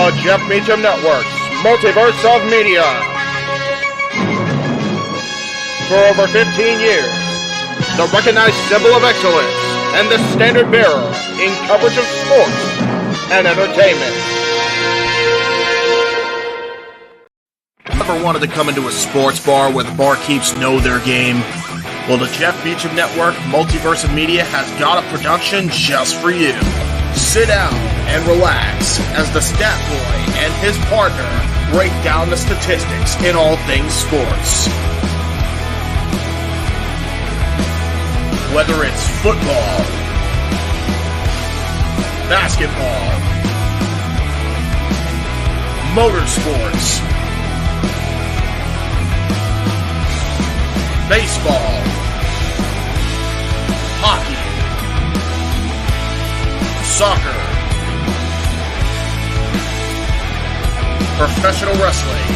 The Jeff Meacham Network's Multiverse of Media. For over 15 years, the recognized symbol of excellence and the standard bearer in coverage of sports and entertainment. Ever wanted to come into a sports bar where the barkeeps know their game? Well, the Jeff Meacham Network Multiverse of Media has got a production just for you. Sit down and relax as the stat boy and his partner break down the statistics in all things sports. Whether it's football, basketball, motorsports, baseball, hockey, soccer, professional wrestling,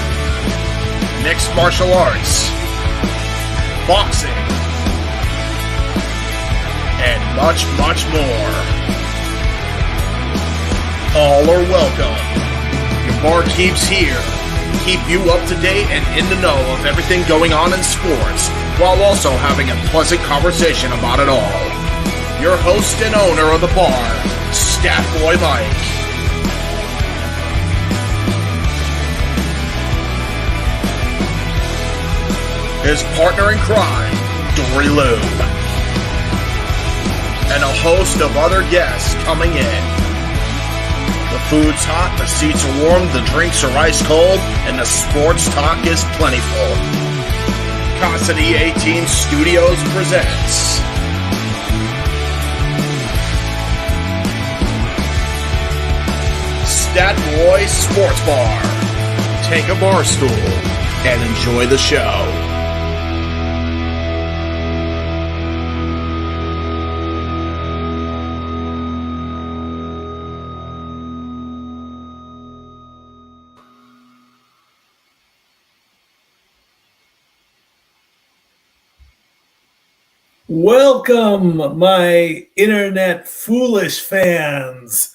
mixed martial arts, boxing, and much, much more. All are welcome. Your barkeeps here keep you up to date and in the know of everything going on in sports, while also having a pleasant conversation about it all. Your host and owner of the bar, Stat Boy Mike. His partner in crime, Dori Lou. And a host of other guests coming in. The food's hot, the seats are warm, the drinks are ice cold, and the sports talk is plentiful. Casa E18 Studios presents Stat Boy Sports Bar. Take a bar stool and enjoy the show. Welcome, my internet foolish fans,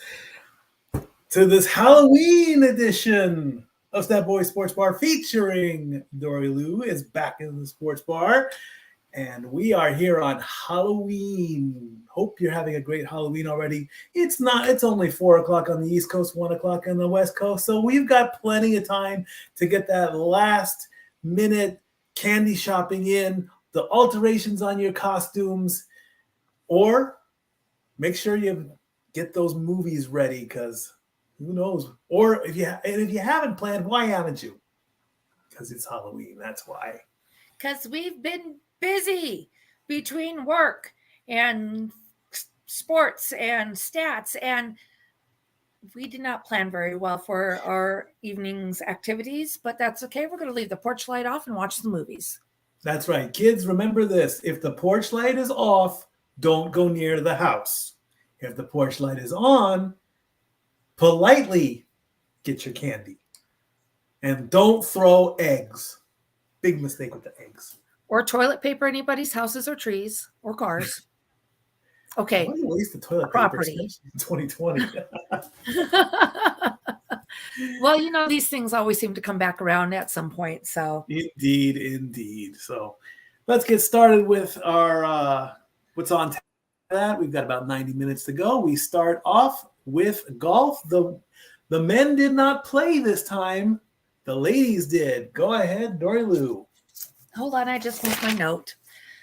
to this Halloween edition of Stat Boy Sports Bar featuring Dori Lou is back in the sports bar, and we are here on Halloween. Hope you're having a great Halloween already. It's only 4 o'clock on the East Coast, 1 o'clock on the West Coast, so we've got plenty of time to get that last minute candy shopping in, the alterations on your costumes, or make sure you get those movies ready, because who knows? Or if you haven't planned, why haven't you? Because it's Halloween. That's why. Because we've been busy between work and sports and stats, and we did not plan very well for our evening's activities, but that's okay. We're going to leave the porch light off and watch the movies. That's right. Kids, remember this. If the porch light is off, don't go near the house. If the porch light is on, politely get your candy. And don't throw eggs. Big mistake with the eggs. Or toilet paper anybody's houses or trees or cars. Okay. Why do you waste the toilet property paper in 2020? Well, these things always seem to come back around at some point. So Indeed. So let's get started with our what's on that. We've got about 90 minutes to go. We start off with golf. The men did not play this time. The ladies did. Go ahead, Dori Lou. Hold on, I just moved my note.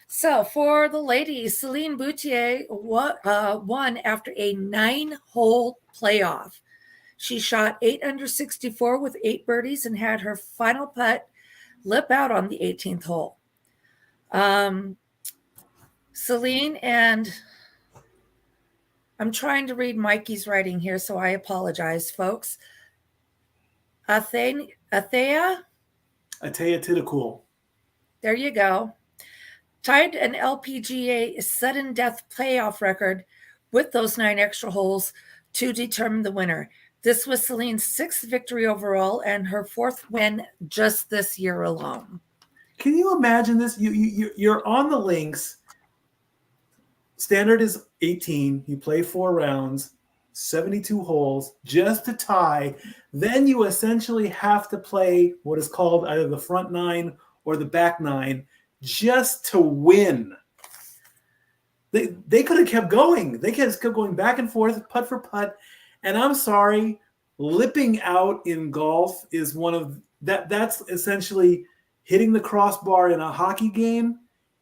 So for the ladies, Celine Boutier won after a 9-hole playoff. She shot 8 under 64 with 8 birdies and had her final putt lip out on the 18th hole. Celine, and I'm trying to read Mikey's writing here, so I apologize, folks. Athea Titakul. There you go. Tied an LPGA sudden death playoff record with those 9 extra holes to determine the winner. This was Celine's 6th victory overall and her 4th win just this year alone. Can you imagine this? You're on the links. Standard is 18. You play 4 rounds. 72 holes just to tie. Then you essentially have to play what is called either the front 9 or the back 9 just to win. They could have kept going. They could have kept going back and forth, putt for putt. And I'm sorry, lipping out in golf is one of that's essentially hitting the crossbar in a hockey game,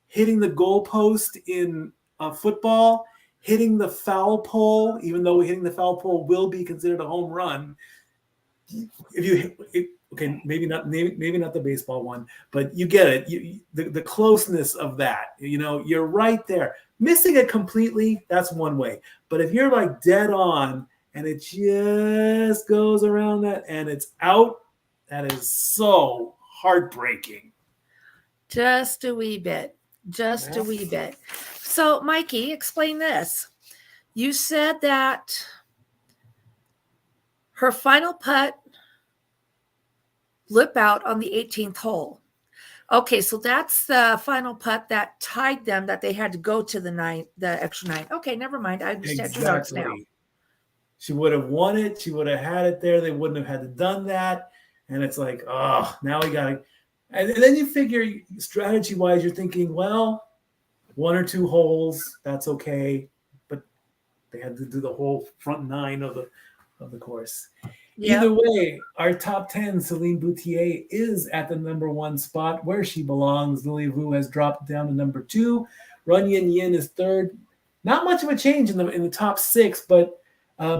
hitting the goalpost in football, hitting the foul pole, even though hitting the foul pole will be considered a home run. Okay, maybe not the baseball one, but you get it. The closeness of that, you're right there. Missing it completely, that's one way. But if you're like dead on and it just goes around that and it's out, that is so heartbreaking. Just a wee bit. Just a wee bit. So, Mikey, explain this. You said that her final putt lip out on the 18th hole. Okay, so that's the final putt that tied them, that they had to go to the extra 9. Okay, never mind. I understand your notes now. She would have won it. She would have had it there. They wouldn't have had to done that. And it's like, oh, now we got to. And then you figure strategy-wise, you're thinking, well, 1 or 2 holes, that's okay. But they had to do the whole front 9 of the course. Yep. Either way, our top 10, Celine Boutier, is at the number 1 spot where she belongs. Lily Vu has dropped down to number 2. Run Yin Yin is 3rd. Not much of a change in the top 6, but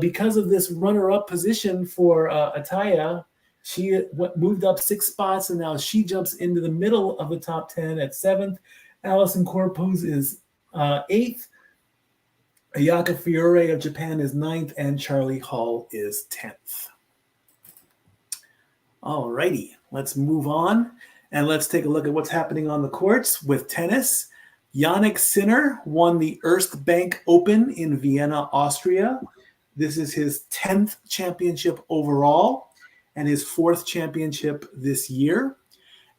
because of this runner-up position for Ataya, she moved up 6 spots, and now she jumps into the middle of the top 10 at 7th. Alison Corpuz is 8th. Ayaka Fiore of Japan is 9th, and Charlie Hall is 10th. All righty, let's move on, and let's take a look at what's happening on the courts with tennis. Jannik Sinner won the Erste Bank Open in Vienna, Austria. This is his 10th championship overall and his 4th championship this year.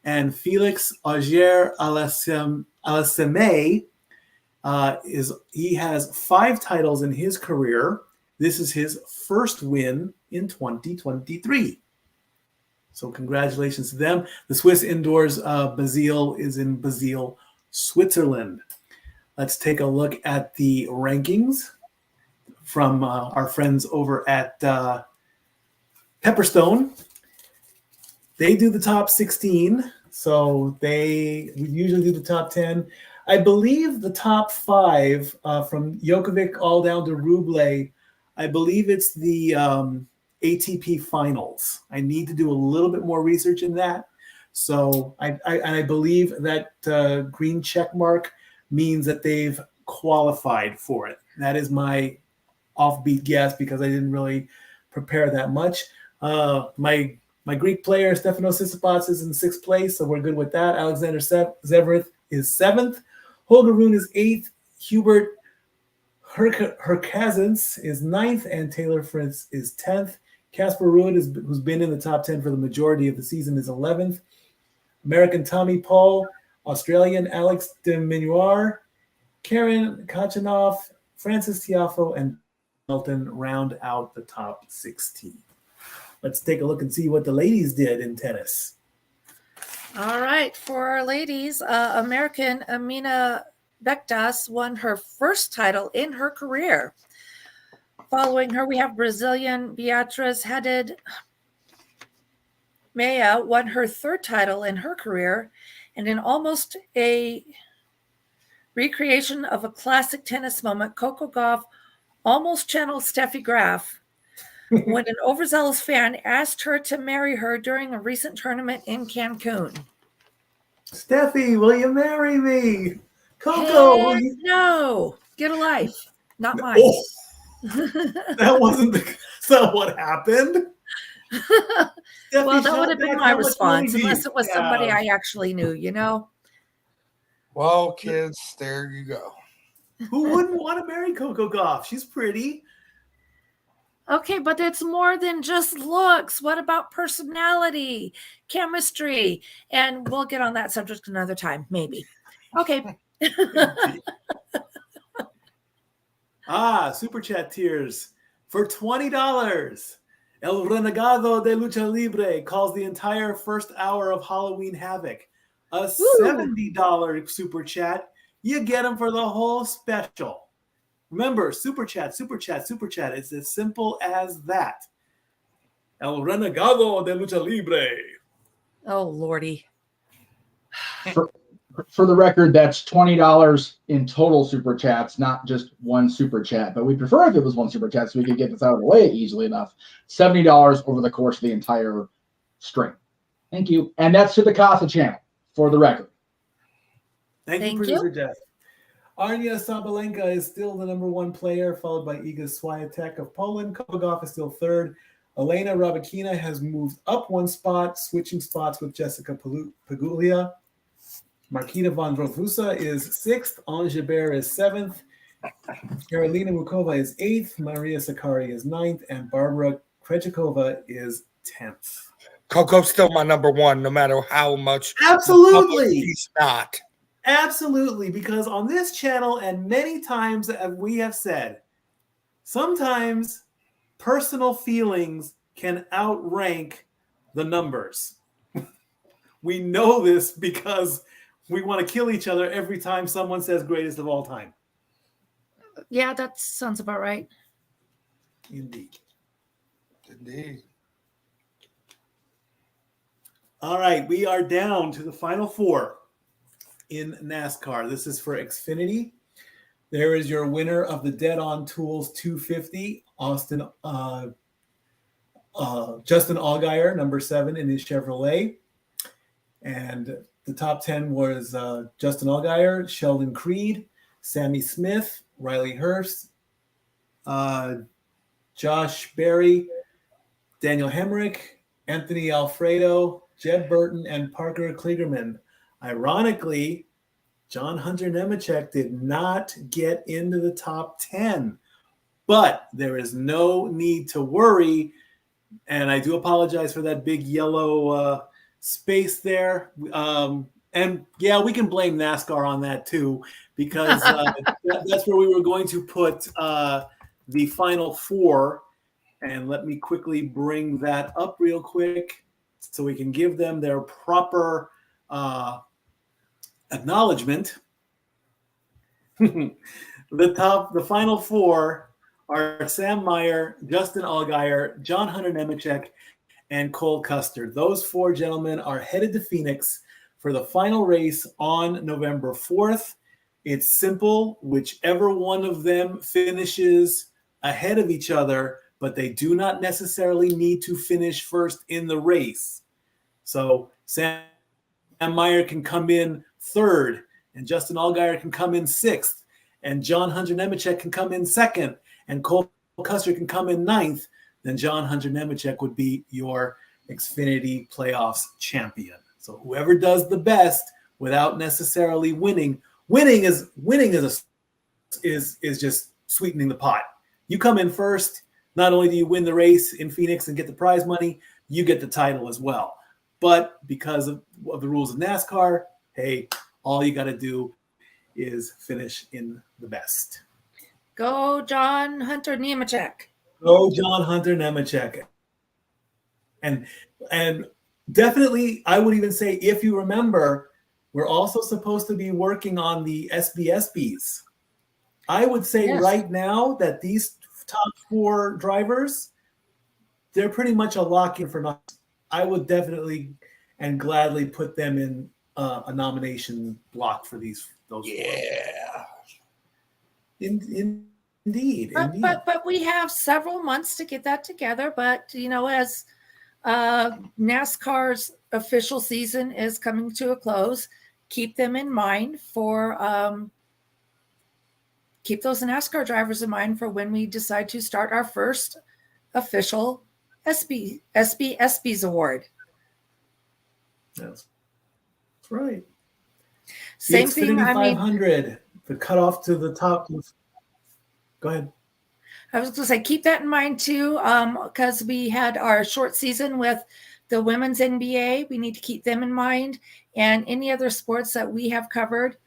And Felix Auger-Aliassime he has 5 titles in his career. This is his first win in 2023. So congratulations to them. The Swiss indoors Basel is in Basel, Switzerland. Let's take a look at the rankings from our friends over at Pepperstone. They do the top 16, so we usually do the top 10. I believe the top 5 from Djokovic all down to Rublev, I believe it's the ATP finals. I need to do a little bit more research in that. So I believe that green check mark means that they've qualified for it. That is my offbeat guess because I didn't really prepare that much. My Greek player, Stefanos Tsitsipas, is in 6th place, so we're good with that. Alexander Zverev is 7th. Holger Rune is 8th. Hubert Hurkacz is 9th, and Taylor Fritz is 10th. Casper Ruud, who's been in the top 10 for the majority of the season, is 11th. American Tommy Paul, Australian Alex de Minaur, Karen Khachanov, Francis Tiafoe, and Milton round out the top 16. Let's take a look and see what the ladies did in tennis. All right, for our ladies, American Amina Bektas won her first title in her career. Following her, we have Brazilian Beatriz Haddad Meia won her 3rd title in her career, and in almost a recreation of a classic tennis moment, Coco Gauff almost channeled Steffi Graf when an overzealous fan asked her to marry her during a recent tournament in Cancun. Steffi, will you marry me? Coco, no, get a life, not mine. Oh, that's not what happened. Well, that would have been my response, unless it was somebody I actually knew, Well, kids, there you go. Who wouldn't want to marry Coco Gauff? She's pretty. Okay, but it's more than just looks. What about personality, chemistry? And we'll get on that subject another time, maybe. Okay. Super chat tiers. For $20, El Renegado de Lucha Libre calls the entire first hour of Halloween Havoc. A $70 super chat. You get them for the whole special. Remember, super chat, super chat, super chat. It's as simple as that. El Renegado de Lucha Libre. Oh, Lordy. For the record, that's $20 in total super chats, not just one super chat. But we prefer if it was one super chat so we could get this out of the way easily enough. $70 over the course of the entire string. Thank you. And that's to the Casa channel, for the record. Thank you, Producer Jeff. Arnia Sabalenka is still the number one player, followed by Iga Swiatek of Poland. Kobogov is still third. Elena Rabakina has moved up one spot, switching spots with Jessica Paguglia. Markita von Rofusa is sixth. Ange Jabeur is seventh. Karolina Mukova is eighth. Maria Sakkari is ninth. And Barbara Krejcikova is 10th. Coco's still my number one, no matter how much. Absolutely. He's not. Absolutely, because on this channel and many times we have said, sometimes personal feelings can outrank the numbers. We know this because we want to kill each other every time someone says greatest of all time. Yeah, that sounds about right. Indeed. Indeed. All right, we are down to the final four in NASCAR. This is for Xfinity. There is your winner of the Dead On Tools 250, Justin Allgaier, number 7 in his Chevrolet. And the top 10 was Justin Allgaier, Sheldon Creed, Sammy Smith, Riley Hurst, Josh Berry, Daniel Hemrick, Anthony Alfredo, Jed Burton, and Parker Kligerman. Ironically, John Hunter Nemechek did not get into the top 10, but there is no need to worry. And I do apologize for that big yellow space there. And yeah, we can blame NASCAR on that too, because that's where we were going to put the final four. And let me quickly bring that up real quick so we can give them their proper acknowledgement. The final four are Sam Meyer, Justin Allgaier, John Hunter Nemechek, and Cole Custer. Those four gentlemen are headed to Phoenix for the final race on November 4th. It's simple. Whichever one of them finishes ahead of each other, but they do not necessarily need to finish first in the race. So Sam Meyer can come in third, and Justin Allgaier can come in sixth, and John Hunter Nemechek can come in second, and Cole Custer can come in ninth. Then John Hunter Nemechek would be your Xfinity Playoffs champion. So whoever does the best without necessarily winning is just sweetening the pot. You come in first, not only do you win the race in Phoenix and get the prize money, you get the title as well. But because of the rules of NASCAR, hey, all you got to do is finish in the best. Go, John Hunter Nemechek. Go, John Hunter Nemechek. And definitely, I would even say, if you remember, we're also supposed to be working on the SBSBs. I would say right now that these top four drivers, they're pretty much a lock-in for nothing. I would definitely and gladly put them in a nomination block for those four. Indeed. But we have several months to get that together. But, as NASCAR's official season is coming to a close, keep them in mind keep those NASCAR drivers in mind for when we decide to start our first official SBSBs award. That's right. Same the thing. Xfinity 500, the cutoff to the top. Go ahead. I was going to say, keep that in mind too, because we had our short season with the women's NBA. We need to keep them in mind, and any other sports that we have covered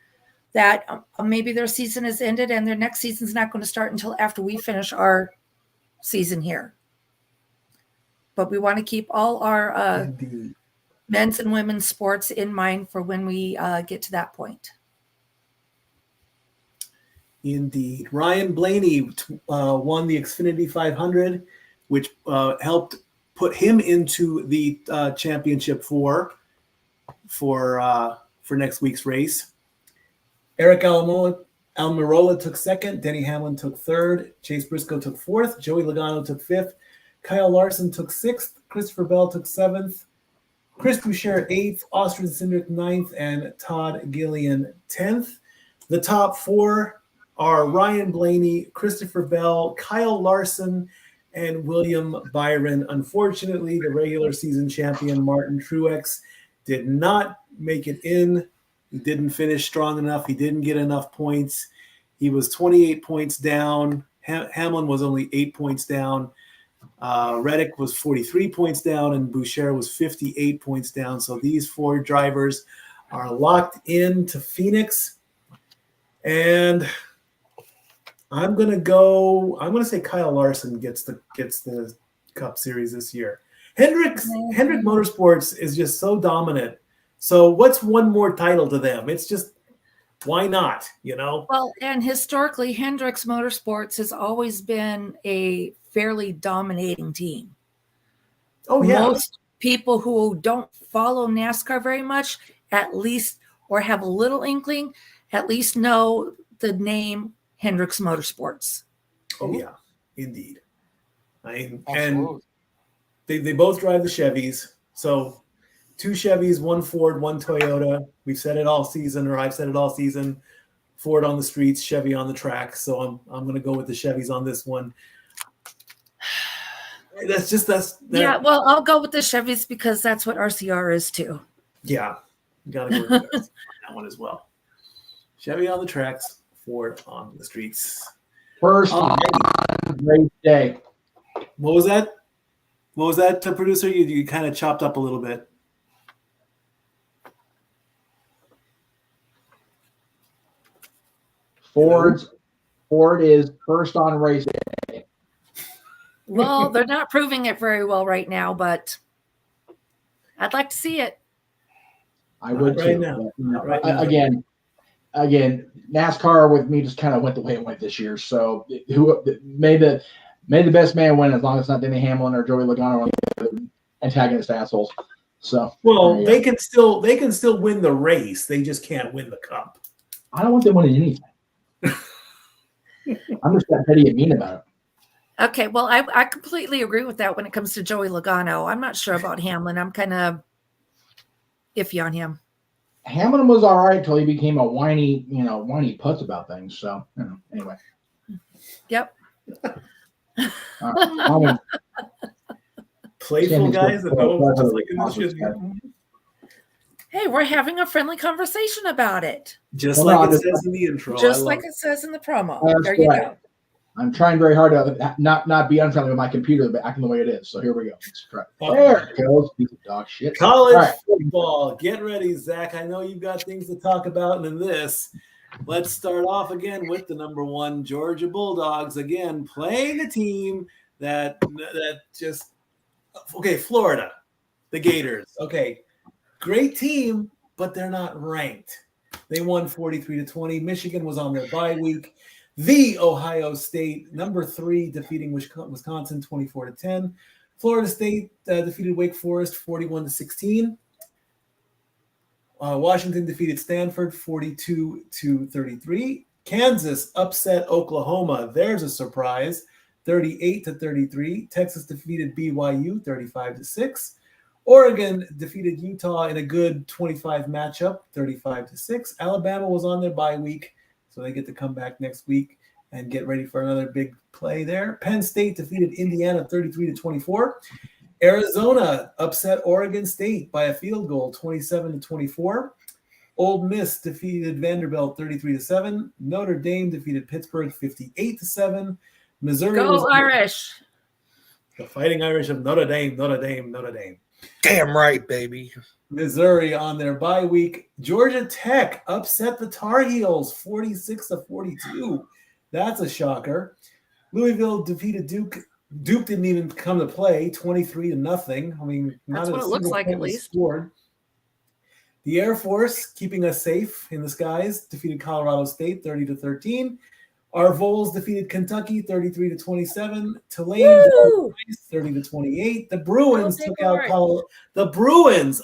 that maybe their season has ended and their next season's not going to start until after we finish our season here. But we want to keep all our Indeed. men's and women's sports in mind for when we get to that point. Indeed. Ryan Blaney won the Xfinity 500, which helped put him into the championship for next week's race. Eric Almirola took second. Denny Hamlin took third. Chase Briscoe took fourth. Joey Logano took fifth. Kyle Larson took sixth. Christopher Bell took seventh. Chris Boucher eighth. Austin Cindric ninth. And Todd Gillian 10th. The top four are Ryan Blaney, Christopher Bell, Kyle Larson, and William Byron. Unfortunately, the regular season champion Martin Truex did not make it in. He didn't finish strong enough. He didn't get enough points. He was 28 points down. Hamlin was only 8 points down. Reddick was 43 points down, and Boucher was 58 points down. So these four drivers are locked into Phoenix. And I'm gonna say Kyle Larson gets the Cup Series this year. Hendrick Motorsports is just so dominant. So what's one more title to them? It's just, why not? Well, and historically, Hendricks Motorsports has always been a fairly dominating team. Oh yeah. Most people who don't follow NASCAR very much, at least, or have a little inkling, at least know the name Hendricks Motorsports. Oh yeah, indeed. And Absolutely. they both drive the Chevys. So 2 Chevys, 1 Ford, 1 Toyota. We've said it all season, or I've said it all season. Ford on the streets, Chevy on the track. So I'm going to go with the Chevys on this one. Yeah, well, I'll go with the Chevys because that's what RCR is too. Yeah, you got to go with that one as well. Chevy on the tracks, Ford on the streets. First race day. What was that? Producer? You kind of chopped up a little bit. Ford is first on race day. Well, they're not proving it very well right now, but I'd like to see it. I would right too. Now. But, Right now. Again, NASCAR with me just kind of went the way it went this year. So who made the best man win, as long as it's not Denny Hamlin or Joey Logano or the other antagonist assholes. So they can still win the race. They just can't win the Cup. I don't want them winning anything. I'm just that petty and mean about it. Okay, well, I completely agree with that when it comes to Joey Logano. I'm not sure about Hamlin. I'm kind of iffy on him. Hamlin was all right till he became a whiny putz about things. So anyway. Yep. Playful guys that know just like in this shit. Hey, we're having a friendly conversation about it. Just like it says in the intro. Just like it says in the promo. That's there you right. go. I'm trying very hard to not be unfriendly with my computer, but acting the way it is. So here we go. Let's try. There it goes. Piece of dog shit. College football. Get ready, Zach. I know you've got things to talk about, and in this, let's start off again with the number 1 Georgia Bulldogs. Again, playing a team that just Florida, the Gators. Okay, great team, but they're not ranked. They won 43-20. Michigan was on their bye week. The Ohio State, number 3, defeating Wisconsin 24-10. Florida State defeated Wake Forest 41-16. Washington defeated Stanford 42-33. Kansas upset Oklahoma. There's a surprise, 38-33. Texas defeated BYU 35-6. Oregon defeated Utah in a good 25 matchup, 35-6. Alabama was on their bye week, so they get to come back next week and get ready for another big play there. Penn State defeated Indiana 33-24. Arizona upset Oregon State by a field goal, 27-24. Ole Miss defeated Vanderbilt 33-7. Notre Dame defeated Pittsburgh 58-7. Missouri Go Irish. The Fighting Irish of Notre Dame, Notre Dame, Notre Dame. Damn right, baby. Missouri on their bye week. Georgia Tech upset the Tar Heels 46-42. That's a shocker. Louisville defeated Duke Duke didn't even come to play, 23-0. I mean, That's not what a it looks single like, point at was least. scored. The Air Force, keeping us safe in the skies, defeated Colorado State 30-13. Our Vols defeated Kentucky 33-27. Tulane Woo! 30-28. The Bruins Go took Jaguars. out the Bruins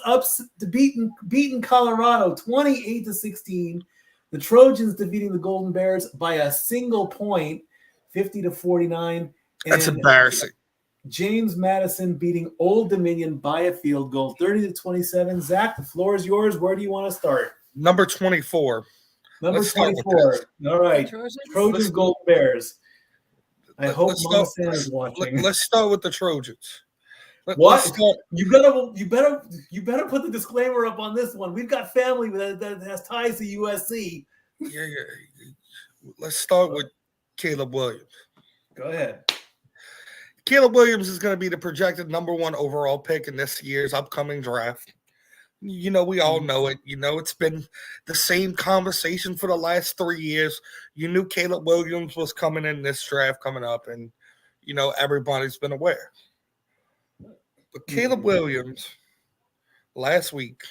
beaten Colorado 28-16. The Trojans defeating the Golden Bears by a single point, 50-49. That's And embarrassing. James Madison beating Old Dominion by a field goal, 30-27. Zach, the floor is yours. Where do you want to start? Number 24. Number Let's start with 24. All right. Trojans? Trojans, Golden Bears. I hope let's Mama start- Sam is watching. Let's start with the Trojans. Let's What? start- You better put the disclaimer up on this one. We've got family that has ties to USC. yeah. Let's start with Caleb Williams. Go ahead. Caleb Williams is going to be the projected number 1 overall pick in this year's upcoming draft. We all know it. It's been the same conversation for the last 3 years. You knew Caleb Williams was coming in this draft coming up, and, everybody's been aware. But Caleb Williams, last week,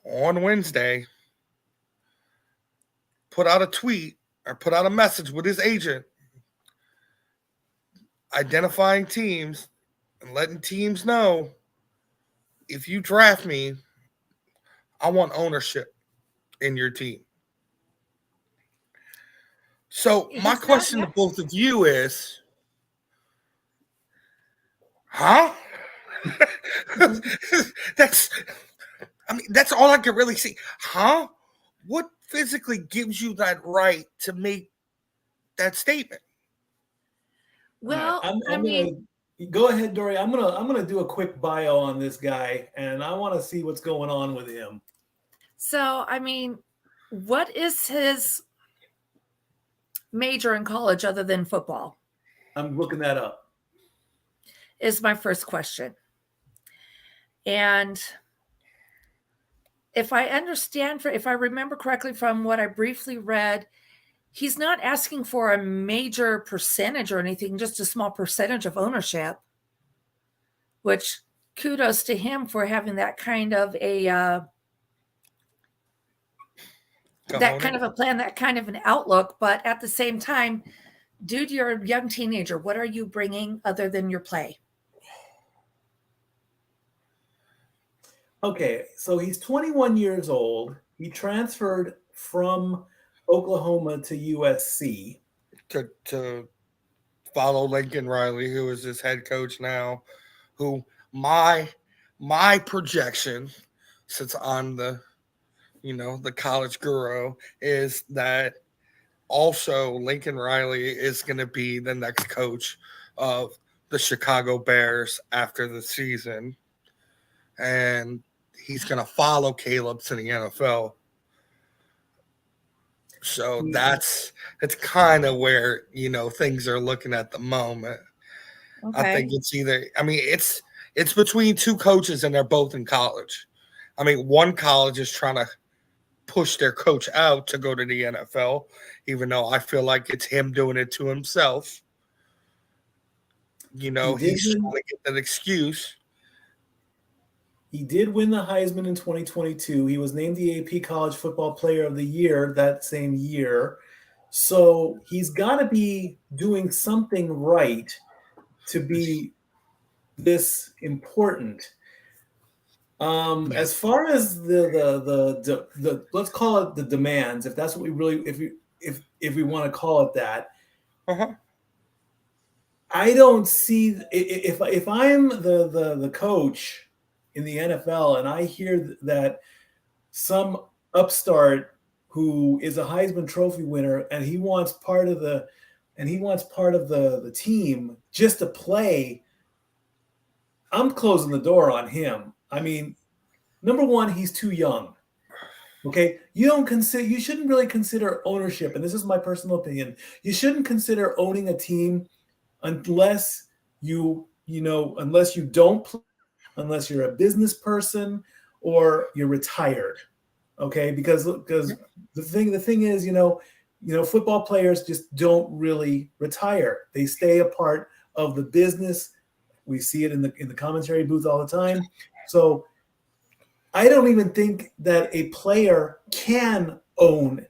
on Wednesday, put out a tweet or put out a message with his agent identifying teams and letting teams know, if you draft me, I want ownership in your team. So my question to both of you is, huh? That's all I can really see. Huh? What physically gives you that right to make that statement? Well, go ahead, Dori. I'm gonna do a quick bio on this guy, and I want to see what's going on with him. So, what is his major in college other than football? I'm looking that up. Is my first question. And if I remember correctly from what I briefly read, he's not asking for a major percentage or anything, just a small percentage of ownership, which kudos to him for having that kind of a plan, that kind of an outlook. But at the same time, dude, you're a young teenager. What are you bringing other than your play? Okay, so he's 21 years old. He transferred from Oklahoma to USC to follow Lincoln Riley, who is his head coach now, who my projection, since I'm the college guru, is that also Lincoln Riley is going to be the next coach of the Chicago Bears after the season, and he's going to follow Caleb to the NFL. So that's kind of where things are looking at the moment. Okay. I think it's it's between two coaches, and they're both in college. One college is trying to push their coach out to go to the NFL, even though I feel like it's him doing it to himself. He's trying to get that excuse. He did win the Heisman in 2022. He was named the AP College Football Player of the Year that same year. So he's got to be doing something right to be this important. As far as the let's call it the demands, if that's what we really, if we want to call it that. Uh-huh. I don't see, if I'm the coach in the NFL and I hear that some upstart who is a Heisman Trophy winner and he wants part of the team just to play, I'm closing the door on him. Number one, he's too young. Okay, you shouldn't really consider ownership, and this is my personal opinion. You shouldn't consider owning a team unless you don't play, unless you're a business person or you're retired. Okay, because the thing is, football players just don't really retire. They stay a part of the business. We see it in the commentary booth all the time. So I don't even think that a player can own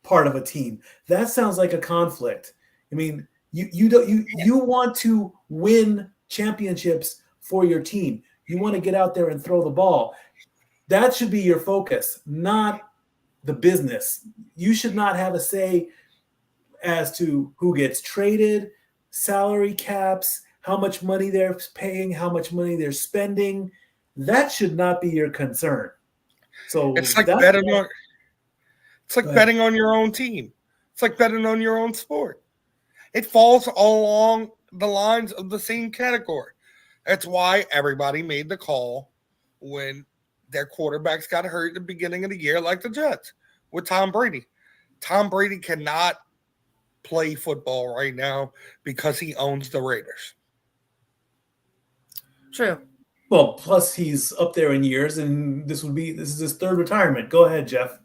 part of a team. That sounds like a conflict. I mean, you want to win championships for your team. You want to get out there and throw the ball. That should be your focus, not the business. You should not have a say as to who gets traded, salary caps, how much money they're paying, how much money they're spending. That should not be your concern. So it's like betting on. It's like betting on your own team. It's like betting on your own sport. It falls all along the lines of the same category. That's why everybody made the call when their quarterbacks got hurt at the beginning of the year, like the Jets with Tom Brady. Tom Brady cannot play football right now because he owns the Raiders. True. Well, plus he's up there in years, and this is his third retirement. Go ahead, Jeff.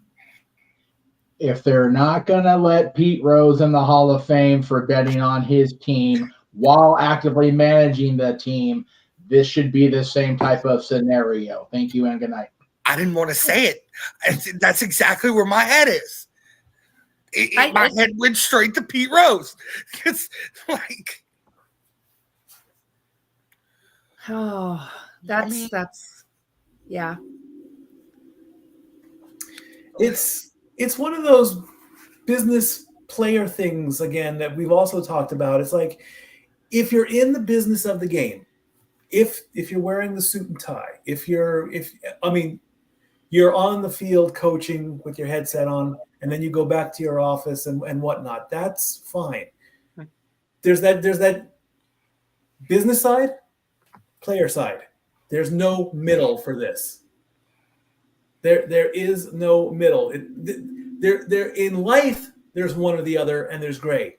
If they're not going to let Pete Rose in the Hall of Fame for betting on his team while actively managing the team, this should be the same type of scenario. Thank you and good night. I didn't want to say it. That's exactly where my head is. My head went straight to Pete Rose. It's like, that's yeah. It's one of those business player things, again, that we've also talked about. It's like, if you're in the business of the game, if you're wearing the suit and tie, you're on the field coaching with your headset on, and then you go back to your office and whatnot, that's fine. There's that business side, player side. There's no middle for this. There is no middle. There in life, there's one or the other, and there's gray.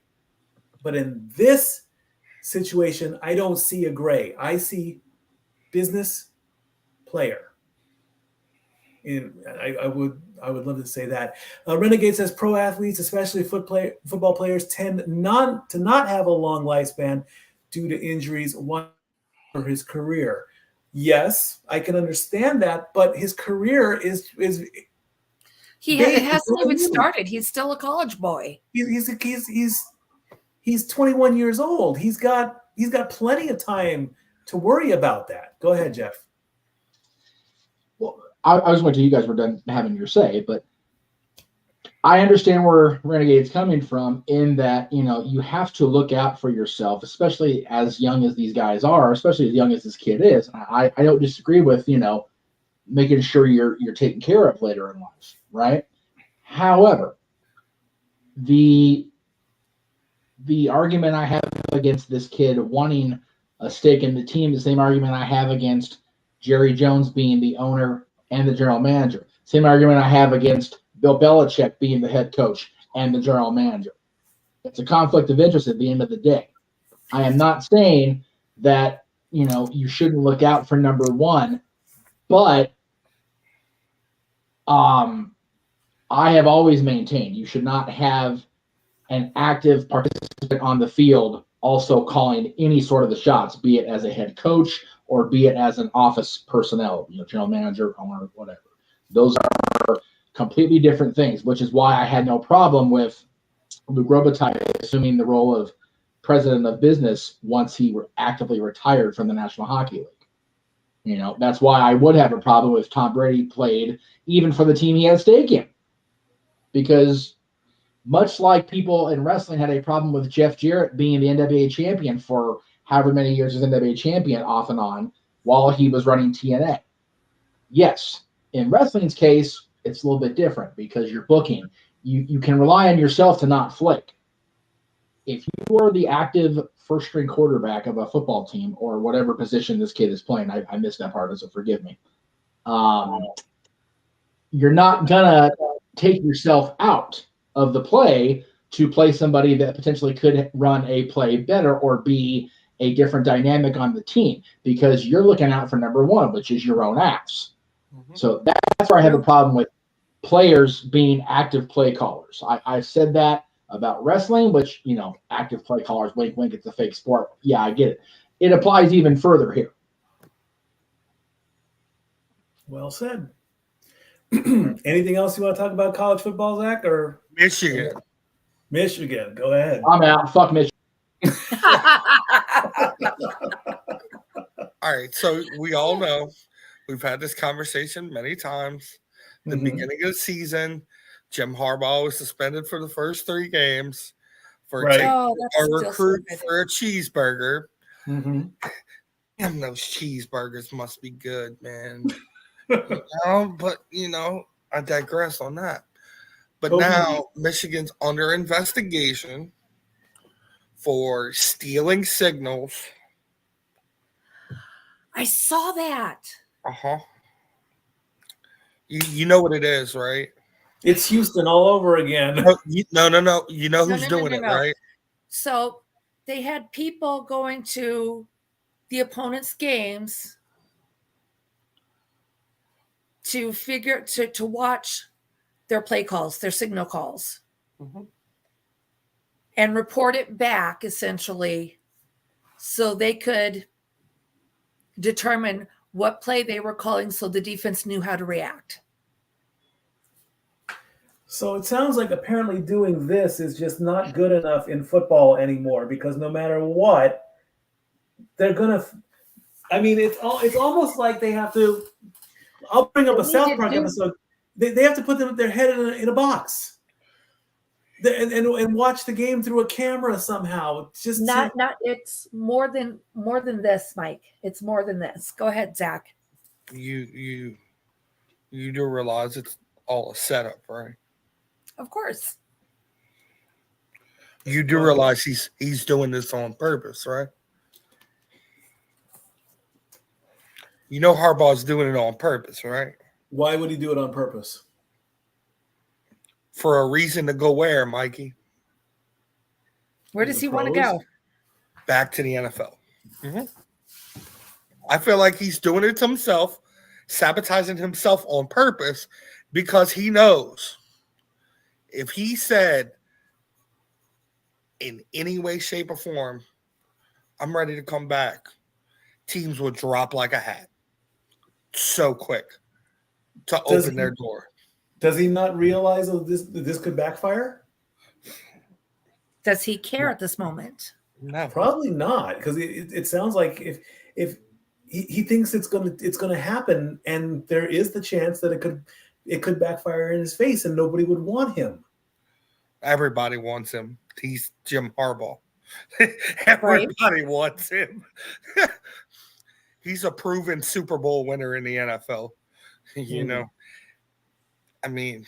But in this situation, I don't see a gray. I see business, player. And I would love to say that. Renegade says pro athletes, especially football players, tend not have a long lifespan due to injuries for his career. Yes, I can understand that, but his career is he hasn't even started. He's still a college boy. He's 21 years old. He's got plenty of time to worry about that. Go ahead, Jeff. Well, I was waiting till you guys were done having your say, but I understand where Renegade's coming from in that, you have to look out for yourself, especially as young as these guys are, especially as young as this kid is. I don't disagree with, making sure you're taken care of later in life, right? However, the argument I have against this kid wanting a stake in the team, the same argument I have against Jerry Jones being the owner and the general manager. Same argument I have against Bill Belichick being the head coach and the general manager. It's a conflict of interest at the end of the day. I am not saying that, you shouldn't look out for number one, but I have always maintained you should not have an active participant on the field also calling any sort of the shots, be it as a head coach or be it as an office personnel, general manager, owner, whatever. Those are completely different things, which is why I had no problem with Luke Robitaille assuming the role of president of business once he actively retired from the National Hockey League. That's why I would have a problem if Tom Brady played even for the team he had stake in. Because much like people in wrestling had a problem with Jeff Jarrett being the NWA champion for however many years as NWA champion off and on while he was running TNA. Yes, in wrestling's case, it's a little bit different because you're booking. You can rely on yourself to not flake. If you are the active first-string quarterback of a football team or whatever position this kid is playing, I missed that part, so forgive me. You're not going to take yourself out of the play to play somebody that potentially could run a play better or be a different dynamic on the team because you're looking out for number one, which is your own ass. Mm-hmm. So that's where I have a problem with players being active play callers. I said that about wrestling, which, active play callers, wink, wink, it's a fake sport. Yeah, I get it. It applies even further here. Well said. Anything else you want to talk about college football, Zach? Or Michigan. Michigan, go ahead. I'm out. Fuck Michigan. All right, so we all know we've had this conversation many times. The beginning of the season, Jim Harbaugh was suspended for the first 3 games for taking a recruit for a cheeseburger. Mm-hmm. Damn, those cheeseburgers must be good, man. But I digress on that. But now Michigan's under investigation for stealing signals. I saw that. Uh-huh. You know what it is, right? It's Houston all over again. No. You know who's doing it, right? So they had people going to the opponent's games to watch their play calls, their signal calls, and report it back, essentially, so they could determine what play they were calling so the defense knew how to react. So it sounds like apparently doing this is just not good enough in football anymore, because no matter what, they're going to – I mean, it's almost like they have to – I'll bring up a South Park episode. They have to put their head in a box and watch the game through a camera somehow. It's just It's more than this, Mike. It's more than this. Go ahead, Zach. You do realize it's all a setup, right? Of course. You do realize he's doing this on purpose, right? You know Harbaugh's doing it on purpose, right? Why would he do it on purpose? For a reason to go where, Mikey? Where does he want to go? Back to the NFL. I feel like he's doing it to himself, sabotaging himself on purpose, because he knows if he said in any way, shape, or form, I'm ready to come back, teams would drop like a hat so quick to open their door. Does he not realize that this could backfire? Does he care at this moment? No, probably not, because it sounds like if he thinks it's gonna happen, and there is the chance that it could backfire in his face, and nobody would want him. Everybody wants him. He's Jim Harbaugh. Everybody wants him. He's a proven Super Bowl winner in the NFL. You know, I mean,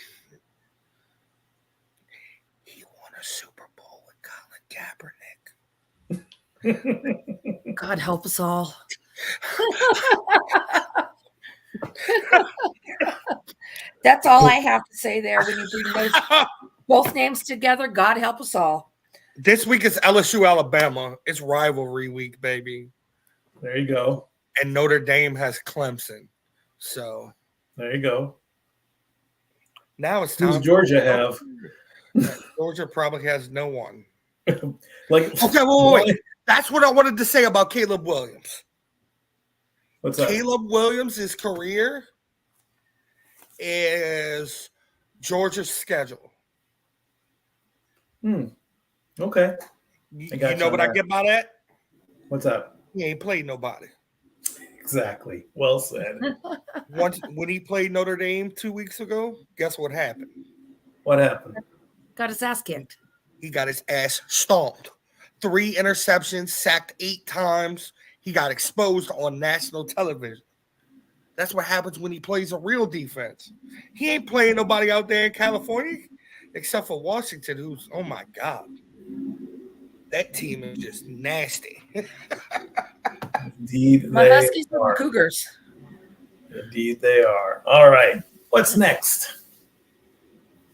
he won a Super Bowl with Colin Kaepernick. God help us all. That's all I have to say there. When you bring both names together, God help us all. This week is LSU Alabama. It's rivalry week, baby. There you go. And Notre Dame has Clemson. So there you go. Now it's time. Who's Georgia have? Georgia probably has no one. Okay, wait. That's what I wanted to say about Caleb Williams. What's that? Caleb Williams' career is Georgia's schedule. Okay. You know what I get by that? What's that? He ain't played nobody. Exactly. Well said. When he played Notre Dame 2 weeks ago, guess what happened? What happened? Got his ass kicked. He got his ass stomped. 3 interceptions, sacked 8 times. He got exposed on national television. That's what happens when he plays a real defense. He ain't playing nobody out there in California except for Washington, who's, oh my God. That team is just nasty. Indeed, my Huskies are Cougars. Indeed, they are. All right. What's next?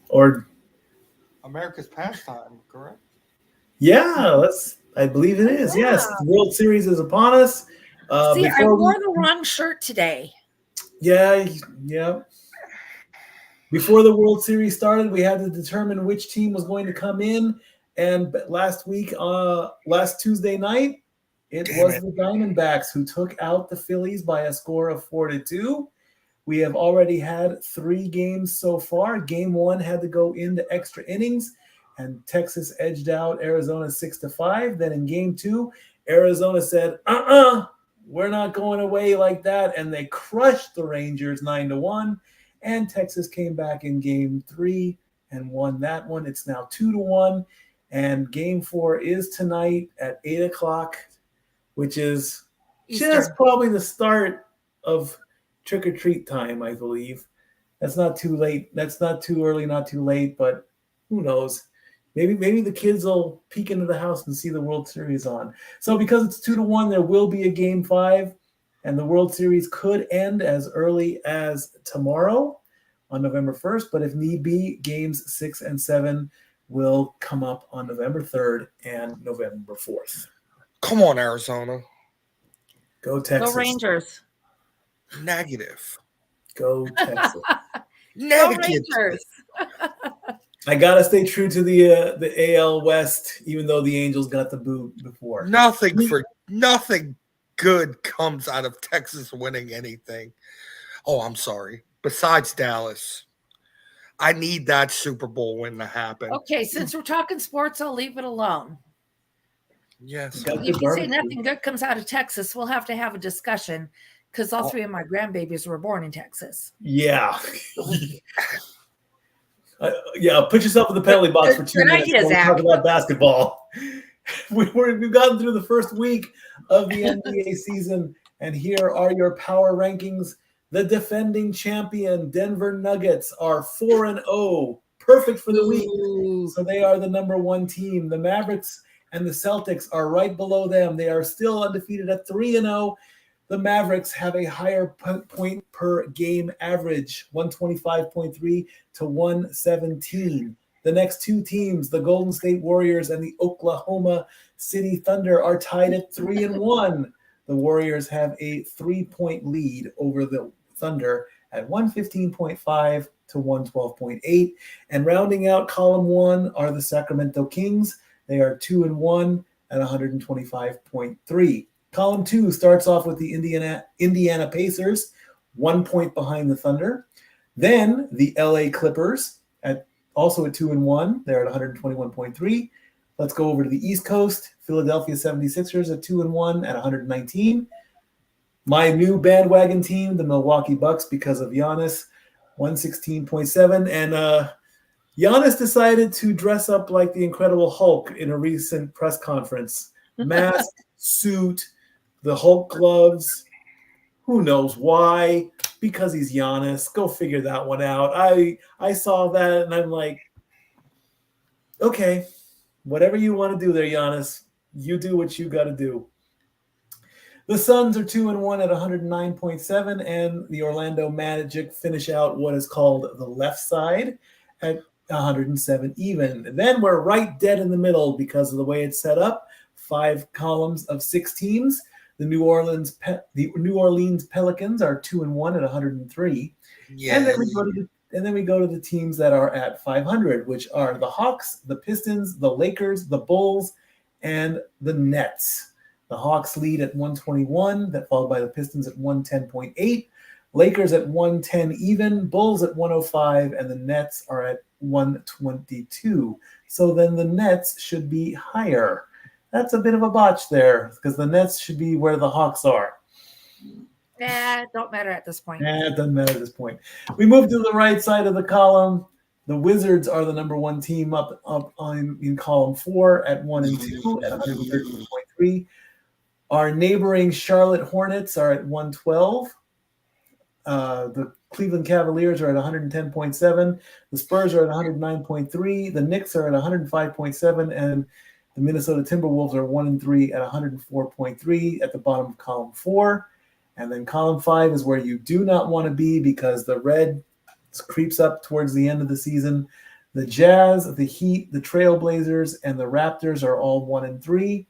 Or America's pastime, correct? Yeah, I believe it is. Yeah. Yes, the World Series is upon us. See, I wore the wrong shirt today. Yeah. Before the World Series started, we had to determine which team was going to come in. And last Tuesday night, it was the Diamondbacks who took out the Phillies by a score of 4-2. We have already had 3 games so far. Game 1 had to go into extra innings, and Texas edged out Arizona 6-5. Then in Game 2, Arizona said, we're not going away like that, and they crushed the Rangers 9-1. And Texas came back in Game 3 and won that one. It's now 2-1, and Game 4 is tonight at 8 o'clock, which is Eastern. just probably the start of trick-or-treat time, I believe. That's not too late. That's not too early, not too late, but who knows? Maybe the kids will peek into the house and see the World Series on. So because it's 2-1, there will be a Game 5, and the World Series could end as early as tomorrow on November 1st, but if need be, Games 6 and 7 will come up on November 3rd and November 4th. Come on, Arizona. Go Texas. Go Rangers. Negative. Go Texas. Go Rangers. I gotta stay true to the AL West, even though the Angels got the boot before. Nothing good comes out of Texas winning anything. Oh, I'm sorry. Besides Dallas, I need that Super Bowl win to happen. Okay, since we're talking sports, I'll leave it alone. Yes. If you say nothing good comes out of Texas, we'll have to have a discussion because all 3 of my grandbabies were born in Texas. Yeah. Put yourself in the penalty box for 2 minutes. We'll talk about basketball. We've gotten through the first week of the NBA season, and here are your power rankings. The defending champion Denver Nuggets are 4-0, perfect for the week. So they are the number 1 team. The Mavericks and the Celtics are right below them. They are still undefeated at 3-0. The Mavericks have a higher point per game average, 125.3 to 117. The next 2 teams, the Golden State Warriors and the Oklahoma City Thunder, are tied at 3-1. The Warriors have a 3-point lead over the Thunder at 115.5 to 112.8. And rounding out column 1 are the Sacramento Kings. They are 2-1 at 125.3. Column 2 starts off with the Indiana Pacers, 1 point behind the Thunder. Then the LA Clippers, also at 2-1. They're at 121.3. Let's go over to the East Coast. Philadelphia 76ers at 2-1 at 119. My new bandwagon team, the Milwaukee Bucks, because of Giannis, 116.7. And Giannis decided to dress up like the Incredible Hulk in a recent press conference. Mask, suit, the Hulk gloves. Who knows why? Because he's Giannis. Go figure that one out. I saw that and I'm like, okay, whatever you want to do there, Giannis, you do what you got to do. The Suns are 2-1 at 109.7, and the Orlando Magic finish out what is called the left side at 107 even. And then we're right dead in the middle because of the way it's set up. 5 columns of 6 teams. The New Orleans Pelicans are 2-1 at 103. Yeah. And then we go to the teams that are at 500, which are the Hawks, the Pistons, the Lakers, the Bulls, and the Nets. The Hawks lead at 121, followed by the Pistons at 110.8, Lakers at 110 even, Bulls at 105, and the Nets are at 122. So then the Nets should be higher. That's a bit of a botch there because the Nets should be where the Hawks are. It don't matter at this point. It doesn't matter at this point. We move to the right side of the column. The Wizards are the number 1 team up in column 4 at 1-2 at 113.3. Our neighboring Charlotte Hornets are at 112. The Cleveland Cavaliers are at 110.7. The Spurs are at 109.3. The Knicks are at 105.7. And the Minnesota Timberwolves are 1-3 at 104.3 at the bottom of column 4. And then column 5 is where you do not want to be because the red creeps up towards the end of the season. The Jazz, the Heat, the Trailblazers, and the Raptors are all 1-3.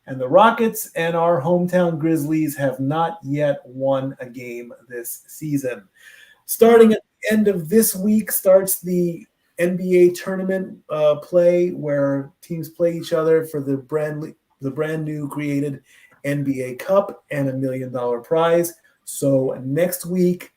And the Rockets and our hometown Grizzlies have not yet won a game this season. Starting at end of this week starts the NBA tournament play, where teams play each other for the brand new created NBA Cup and $1 million prize. So next week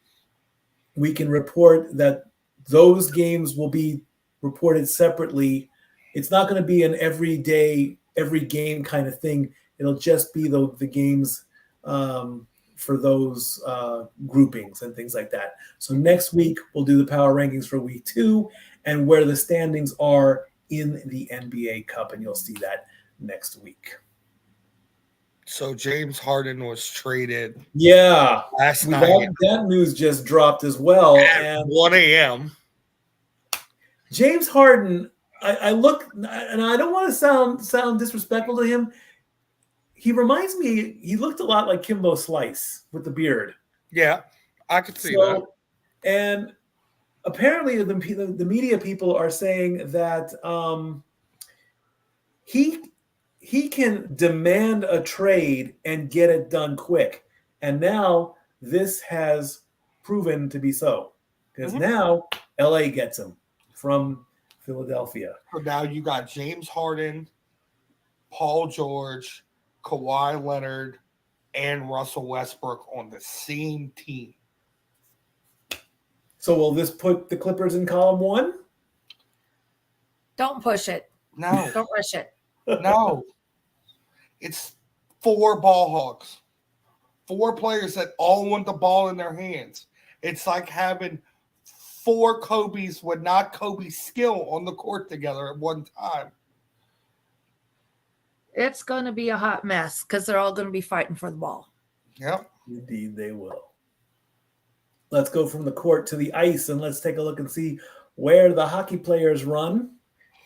we can report that those games will be reported separately. It's not going to be an every game kind of thing. It'll just be the games for those groupings and things like that. So next week we'll do the power rankings for week 2 and where the standings are in the NBA Cup, and you'll see that next week. So James Harden was traded. Yeah, last night. That news just dropped as well. At 1 a.m. James Harden, I look, and I don't want to sound disrespectful to him. He reminds me, he looked a lot like Kimbo Slice with the beard. Yeah, I could see that. And apparently the media people are saying that he can demand a trade and get it done quick. And now this has proven to be so. Because now LA gets him from Philadelphia. So now you got James Harden, Paul George, Kawhi Leonard, and Russell Westbrook on the same team. So will this put the Clippers in column 1? Don't push it. No. Don't rush it. No. It's 4 ball hogs. 4 players that all want the ball in their hands. It's like having 4 Kobe's with not Kobe's skill on the court together at one time. It's going to be a hot mess because they're all going to be fighting for the ball. Yep. Indeed, they will. Let's go from the court to the ice, and let's take a look and see where the hockey players run.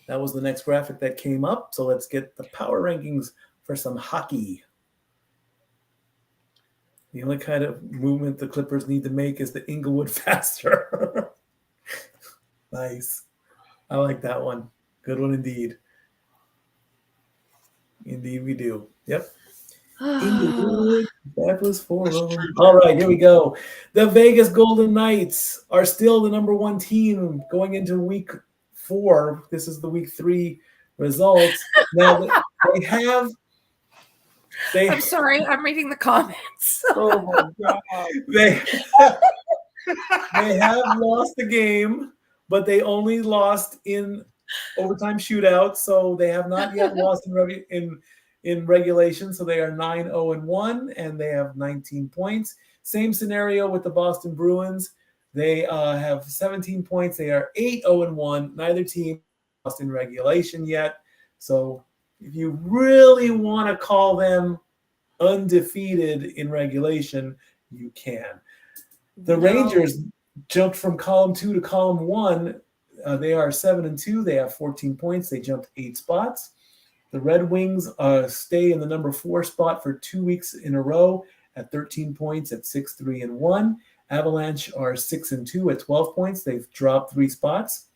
That was the next graphic that came up. So let's get the power rankings for some hockey. The only kind of movement the Clippers need to make is the Inglewood faster. Nice. I like that one. Good one indeed. Indeed we do. Yep. Inglewood, Fabulous Forum. All right, here we go. The Vegas Golden Knights are still the number 1 team going into week 4. This is the week 3 results. Now they have. I'm sorry, I'm reading the comments. Oh my God! They have lost the game, but they only lost in overtime shootout, so they have not yet lost in regulation. So they are 9-0-1, and they have 19 points. Same scenario with the Boston Bruins. They have 17 points. They are 8-0-1. Neither team lost in regulation yet. So if you really want to call them undefeated in regulation, you can. The Rangers jumped from column 2 to column 1. They are 7-2. They have 14 points. They jumped 8 spots. The Red Wings stay in the number 4 spot for 2 weeks in a row at 13 points at 6-3-1. Avalanche are 6-2 at 12 points. They've dropped 3 spots.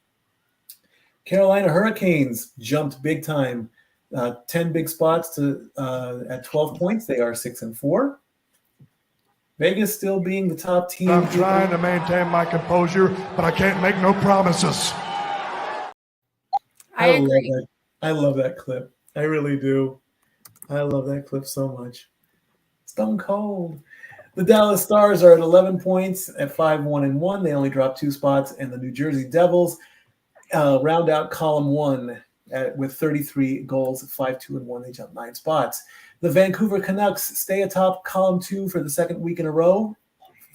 Carolina Hurricanes jumped big time, 10 big spots to at 12 points. They are 6-4. Vegas still being the top team. I'm trying to maintain my composure, but I can't make no promises. I agree. I love that clip. I really do. I love that clip so much. Stone cold. The Dallas Stars are at 11 points at 5-1-1. They only dropped 2 spots, and the New Jersey Devils round out column 1 with 33 goals at 5-2-1. They jump 9 spots. The Vancouver Canucks stay atop column 2 for the 2nd week in a row,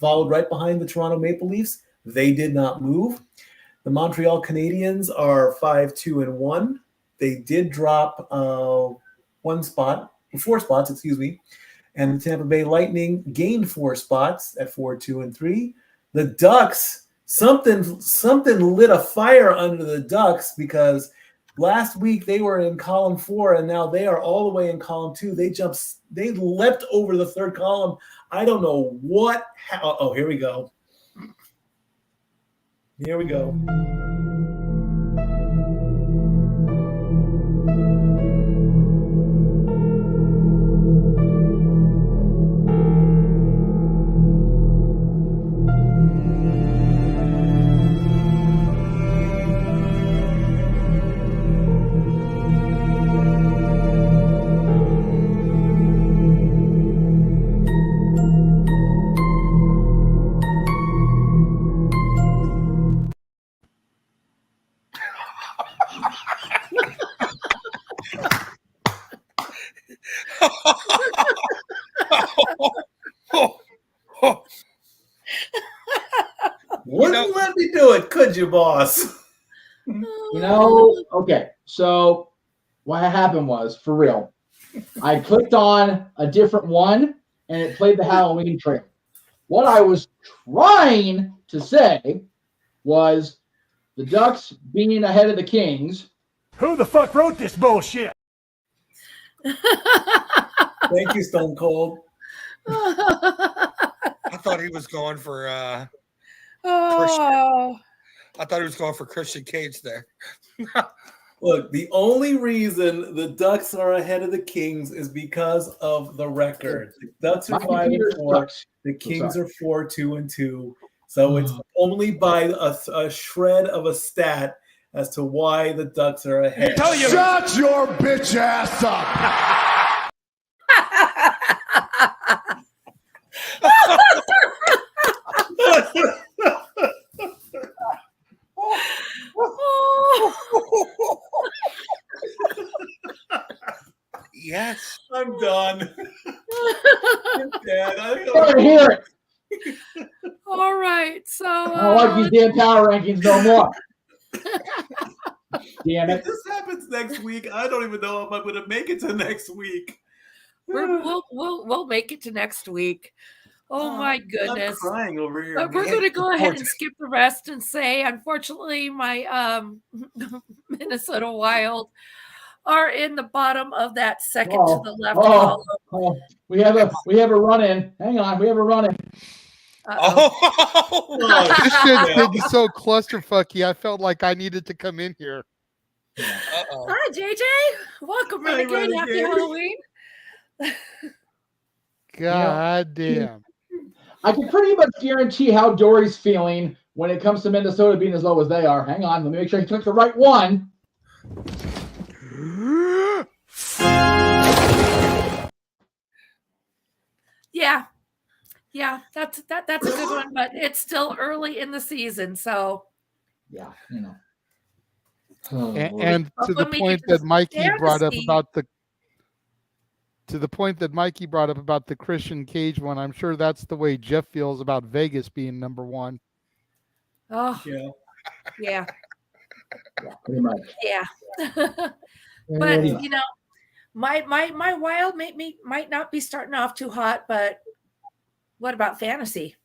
followed right behind the Toronto Maple Leafs. They did not move. The Montreal Canadiens are 5-2-1. They did drop 4 spots, excuse me. And the Tampa Bay Lightning gained 4 spots at 4-2-3. The Ducks, something lit a fire under the Ducks, because last week they were in column 4 and now they are all the way in column 2. They leapt over the 3rd column. I don't know what. Oh, here we go. Here we go. Wouldn't let me do it, could you, boss? Okay. So what happened was, for real, I clicked on a different one and it played the Halloween trailer. What I was trying to say was the Ducks being ahead of the Kings. Who the fuck wrote this bullshit? Thank you, Stone Cold. I thought he was going for Oh. I thought he was going for Christian Cage there. Look, the only reason the Ducks are ahead of the Kings is because of the record. The Ducks are 5-4. The Kings are 4-2-2. So it's only by a shred of a stat as to why the Ducks are ahead. Shut your bitch ass up. Yes. I'm done. Dad, I want to hear it. All right. So I don't like these damn power rankings no more. Damn if it. this happens next week, I don't even know if I'm going to make it to next week. we'll make it to next week. Oh my goodness. I'm crying over here. But we're going to go ahead and skip the rest and say, unfortunately, my Minnesota Wild are in the bottom of that second to the left column. We have a run in. Hang on, we have a run in. This shit's getting so clusterfucky. I felt like I needed to come in here. Hi, JJ. Welcome, Renegade. Happy Halloween. God damn. I can pretty much guarantee how Dori's feeling when it comes to Minnesota being as low as they are. Hang on, let me make sure he took the right one. Yeah, that's a good one, but it's still early in the season, so yeah, you know. And to the point that Mikey brought up about the Christian Cage one, I'm sure that's the way Jeff feels about Vegas being number one. Oh, yeah. Pretty much. Yeah. But you know, my Wild might not be starting off too hot, but what about fantasy?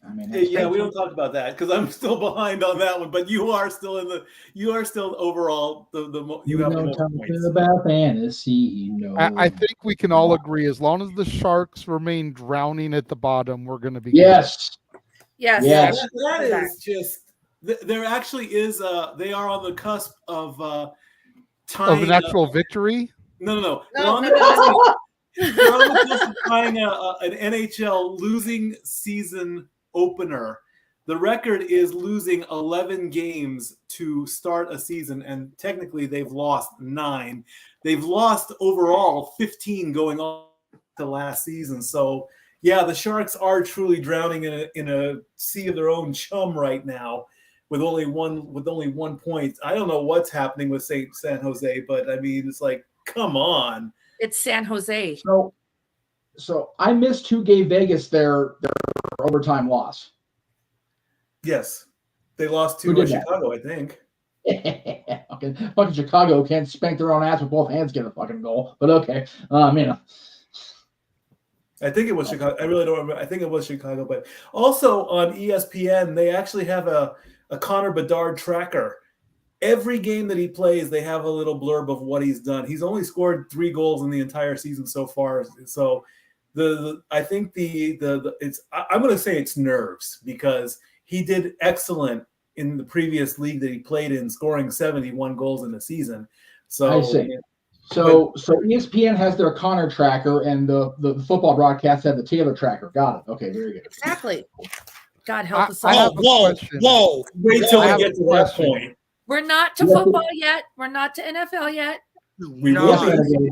I mean, we don't talk about that because I'm still behind on that one. But you are still overall you have the most points. About fantasy, I think we can all agree as long as the Sharks remain drowning at the bottom, we're going to be Yes. Yes. That is just. There actually is they are on the cusp of tying of an actual victory. No. No. They're on the cusp of tying an NHL losing season opener. The record is losing 11 games to start a season, and technically they've lost 9. They've lost overall 15 going on to last season. So yeah, the Sharks are truly drowning in a sea of their own chum right now. With only one point. I don't know what's happening with San Jose, but I mean, it's like, come on. It's San Jose. So I missed who gave Vegas their overtime loss. Yes. They lost to Chicago, I think. Okay. Fucking Chicago can't spank their own ass with both hands, get a fucking goal. But okay. You know. I think it was Chicago. I really don't remember. I think it was Chicago. But also on ESPN, they actually have a Connor Bedard tracker. Every game that he plays, they have a little blurb of what he's done. He's only scored 3 goals in the entire season so far. So I think I'm going to say it's nerves because he did excellent in the previous league that he played in, scoring 71 goals in a season. So I see. So ESPN has their Connor tracker, and the football broadcast had the Taylor tracker. Got it. Okay, very good. Exactly. God help us I all. have a question. Whoa. Wait till we get to that point. We're not to football yet. We're not to NFL yet. Yes, Renegade.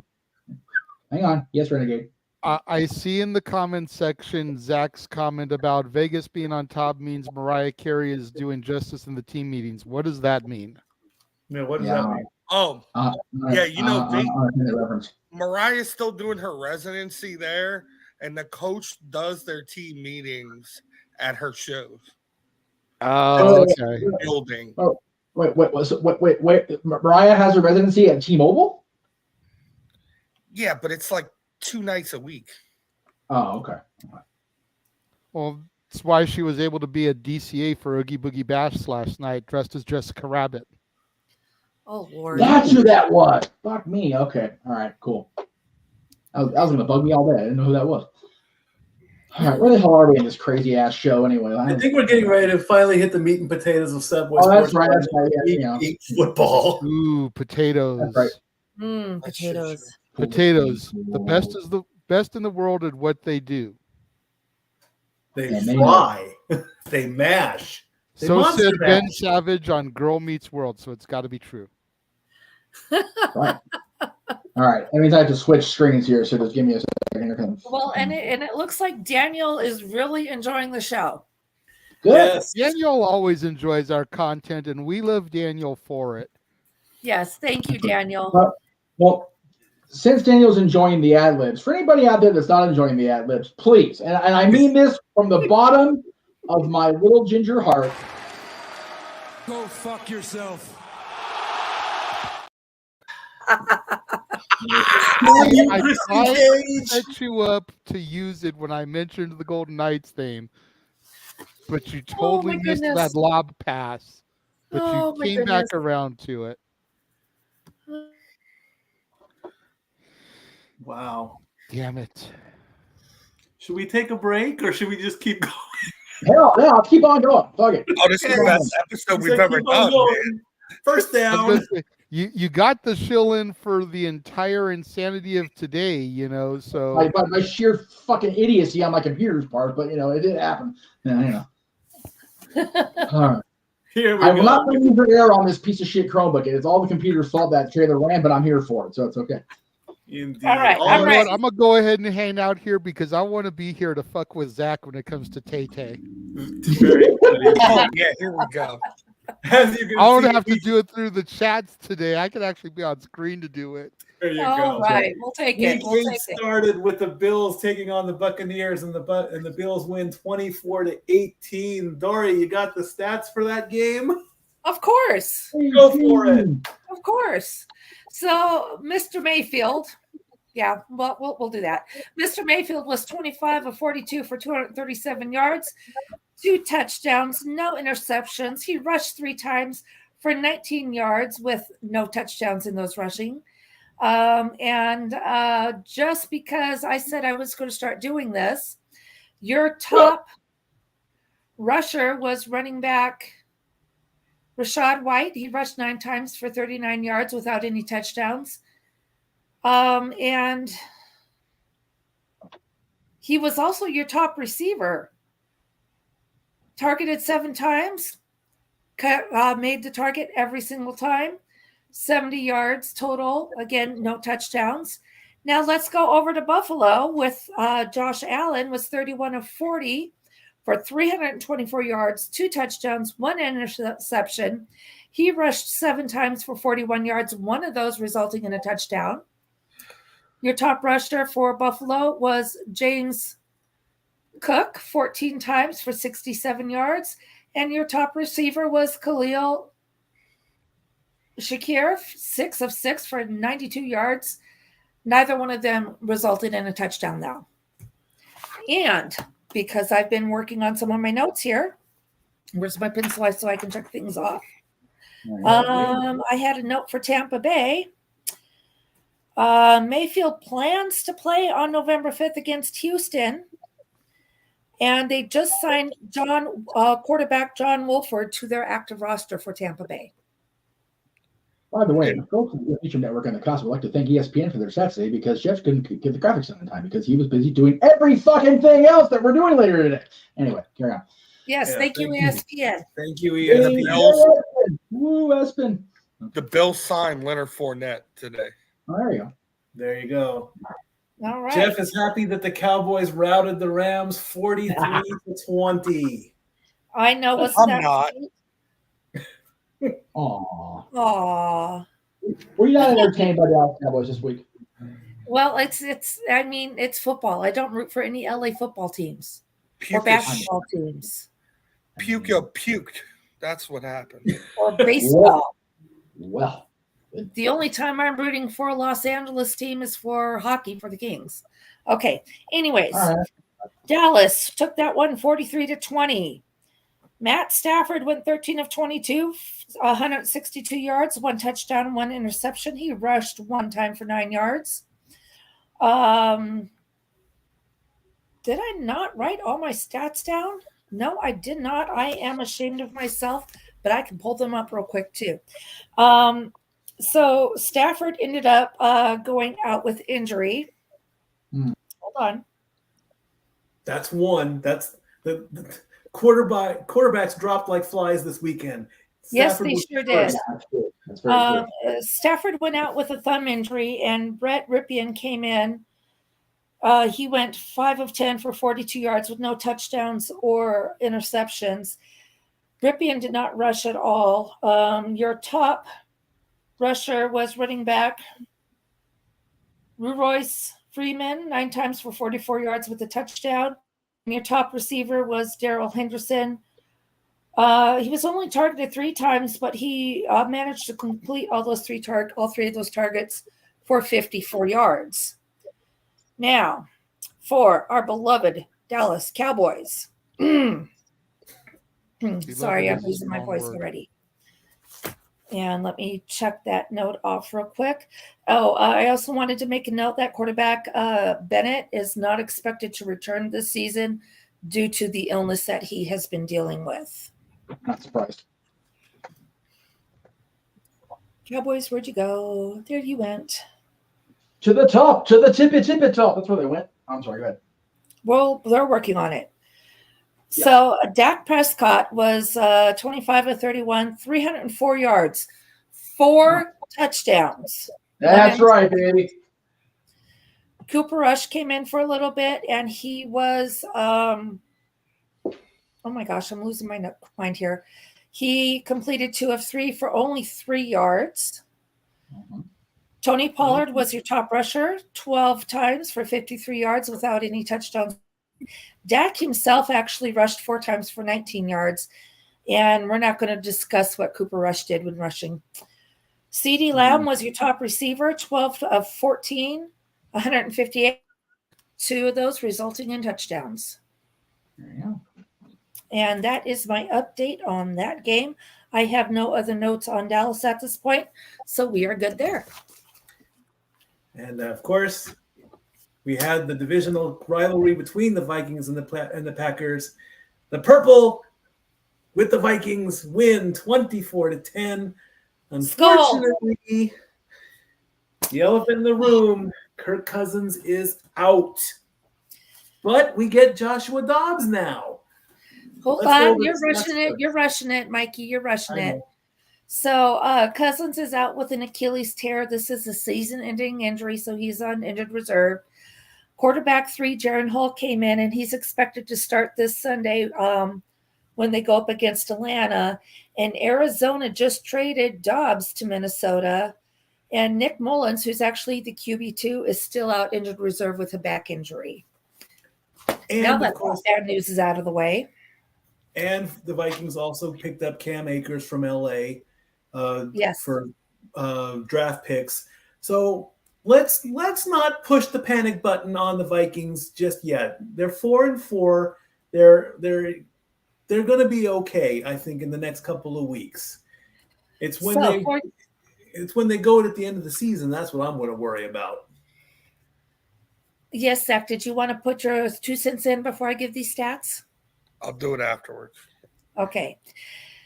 Hang on. Yes, Renegade. I see in the comment section Zach's comment about Vegas being on top means Mariah Carey is doing justice in the team meetings. What does that mean? Yeah, what does that mean? Mariah's still doing her residency there, and the coach does their team meetings at her shows. Oh, okay. Building. Oh, wait. Mariah has her residency at T-Mobile? Yeah, but it's like 2 nights a week. Oh, okay. Well, that's why she was able to be a DCA for Oogie Boogie Bash last night, dressed as Jessica Rabbit. Oh, Lord. That's who that was. Fuck me. Okay. All right, cool. That was going to bug me all day. I didn't know who that was. All right, where the hell are we in this crazy-ass show anyway? I think we're getting ready to finally hit the meat and potatoes of Subway. Oh, that's Sports right. That's right. Yeah, Eat football. Ooh, potatoes. That's right. Potatoes. Potatoes. The best in the world at what they do. They Yeah, fry. They mash. They So monster said Ben mash. Savage on Girl Meets World, so it's got to be true. Right. All right. That means I have to switch screens here, so just give me a second. Here comes. Well, and it looks like Daniel is really enjoying the show. Good. Yes. Daniel always enjoys our content, and we love Daniel for it. Yes, thank you, Daniel. Well, since Daniel's enjoying the ad libs, for anybody out there that's not enjoying the ad libs, please, and I mean this from the bottom of my little ginger heart. Go fuck yourself. I tried to set you up to use it when I mentioned the Golden Knights theme, but you totally missed that lob pass. But you came back around to it. Wow. Damn it. Should we take a break or should we just keep going? Hell, no, I'll keep on going. Fuck it. Oh, this is the best episode we've ever done, man. First down. You got the shill in for the entire insanity of today, you know, so By my sheer fucking idiocy on my computer's part, but you know, it did happen. Yeah, you know. All right. Here we I go. will not bring user error on this piece of shit Chromebook. It's all the computer's fault that trailer ran, but I'm here for it, so it's okay. Indeed. All right. You know what? I'm gonna go ahead and hang out here because I want to be here to fuck with Zach when it comes to Tay Tay. Very funny. Oh, yeah, here we go. As you can I don't see, have to do it through the chats today. I can actually be on screen to do it. There you All go. right, we'll take it. We'll We take it. started with the Bills taking on the Buccaneers, and the Bills win 24-18. Dori, you got the stats for that game? Of course. Go for it. Of course. So, Mr. Mayfield, yeah, well, we'll do that. Mr. Mayfield was 25 of 42 for 237 yards, 2 touchdowns, no interceptions. He rushed 3 times for 19 yards with no touchdowns in those rushing. Just because I said I was going to start doing this, your top rusher was running back Rashad White. He rushed 9 times for 39 yards without any touchdowns. And he was also your top receiver. Targeted 7 times, made the target every single time. 70 yards total. Again, no touchdowns. Now let's go over to Buffalo with Josh Allen was 31 of 40 for 324 yards, 2 touchdowns, 1 interception. He rushed 7 times for 41 yards, 1 of those resulting in a touchdown. Your top rusher for Buffalo was James Cook, 14 times for 67 yards. And your top receiver was Khalil Shakir, 6 of 6 for 92 yards. Neither one of them resulted in a touchdown, though. And because I've been working on some of my notes here, where's my pencil so I can check things off? I had a note for Tampa Bay. Mayfield plans to play on November 5th against Houston. And they just signed quarterback John Wolford to their active roster for Tampa Bay. By the way, folks at the Feature Network and the Cost would like to thank ESPN for their stats today because Jeff couldn't get the graphics done in time because he was busy doing every fucking thing else that we're doing later today. Anyway, carry on. Yes, thank you, ESPN. Thank you, Hey, ESPN. Woo, Espen. The Bills signed Leonard Fournette today. Oh, there you go. There you go. All right. Jeff is happy that the Cowboys routed the Rams 43-20. I know what's I'm that. not. Aw. Aw. Were you not entertained by the Dallas Cowboys this week? Well, it's football. I don't root for any LA football teams or basketball teams. Puked. That's what happened. Or baseball. Well, the only time I'm rooting for a Los Angeles team is for hockey for the Kings. Okay. Anyways, Dallas took that one 43-20. Matt Stafford went 13 of 22, 162 yards, 1 touchdown, 1 interception. He rushed 1 time for 9 yards. Did I not write all my stats down? No, I did not. I am ashamed of myself, but I can pull them up real quick too. So Stafford ended up going out with injury. Hold on. That's one. That's the quarterbacks dropped like flies this weekend. Stafford, yes, they sure did. That's very Stafford went out with a thumb injury, and Brett Ripien came in. He went 5 of 10 for 42 yards with no touchdowns or interceptions. Ripien did not rush at all. Your top rusher was running back Royce Freeman, 9 times for 44 yards with a touchdown. And your top receiver was Darrell Henderson. He was only targeted 3 times, but he managed to complete all 3 of those targets for 54 yards. Now, for our beloved Dallas Cowboys. Sorry, I'm losing my voice already. And let me check that note off real quick. I also wanted to make a note that quarterback Bennett is not expected to return this season due to the illness that he has been dealing with. Not surprised. Cowboys, where'd you go? There you went. To the top, to the tippy top. That's where they went. I'm sorry, go ahead. Well, they're working on it. Yeah. So Dak Prescott was 25 of 31, 304 yards, 4 touchdowns. That's right, baby. Cooper Rush came in for a little bit, and he was, oh my gosh, I'm losing my mind here. He completed 2 of 3 for only 3 yards. Mm-hmm. Tony Pollard was your top rusher, 12 times for 53 yards without any touchdowns. Dak himself actually rushed 4 times for 19 yards, and we're not going to discuss what Cooper Rush did when rushing. CeeDee Lamb was your top receiver, 12 of 14, 158, 2 of those resulting in touchdowns. There you go. And that is my update on that game. I have no other notes on Dallas at this point, so we are good there. And of course, we had the divisional rivalry between the Vikings and the Packers. The purple with the Vikings win 24-10. Unfortunately, the elephant in the room, Kirk Cousins is out. But we get Joshua Dobbs now. Hold on, you're rushing it. You're rushing it, Mikey. You're rushing it. So Cousins is out with an Achilles tear. This is a season-ending injury, so he's on injured reserve. Quarterback 3, Jaren Hall, came in, and he's expected to start this Sunday when they go up against Atlanta. And Arizona just traded Dobbs to Minnesota. And Nick Mullins, who's actually the QB2, is still out injured reserve with a back injury. And now that bad news is out of the way. And the Vikings also picked up Cam Akers from LA for draft picks. So let's not push the panic button on the Vikings just yet. They're 4-4. They're going to be okay, I think, in the next couple of weeks. It's when they go at the end of the season. That's what I'm going to worry about. Yes, Zach. Did you want to put your 2 cents in before I give these stats? I'll do it afterwards. Okay.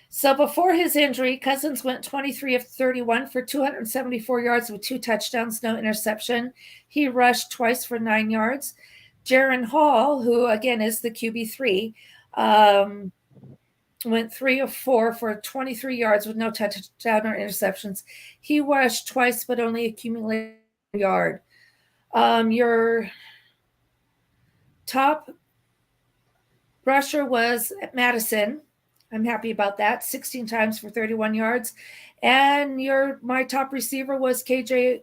So before his injury, Cousins went 23 of 31 for 274 yards with 2 touchdowns, no interception. He rushed twice for 9 yards. Jaren Hall, who again is the QB3, went 3 of 4 for 23 yards with no touchdown or interceptions. He rushed twice, but only accumulated a yard. Your top rusher was Madison. I'm happy about that. 16 times for 31 yards. And my top receiver was KJ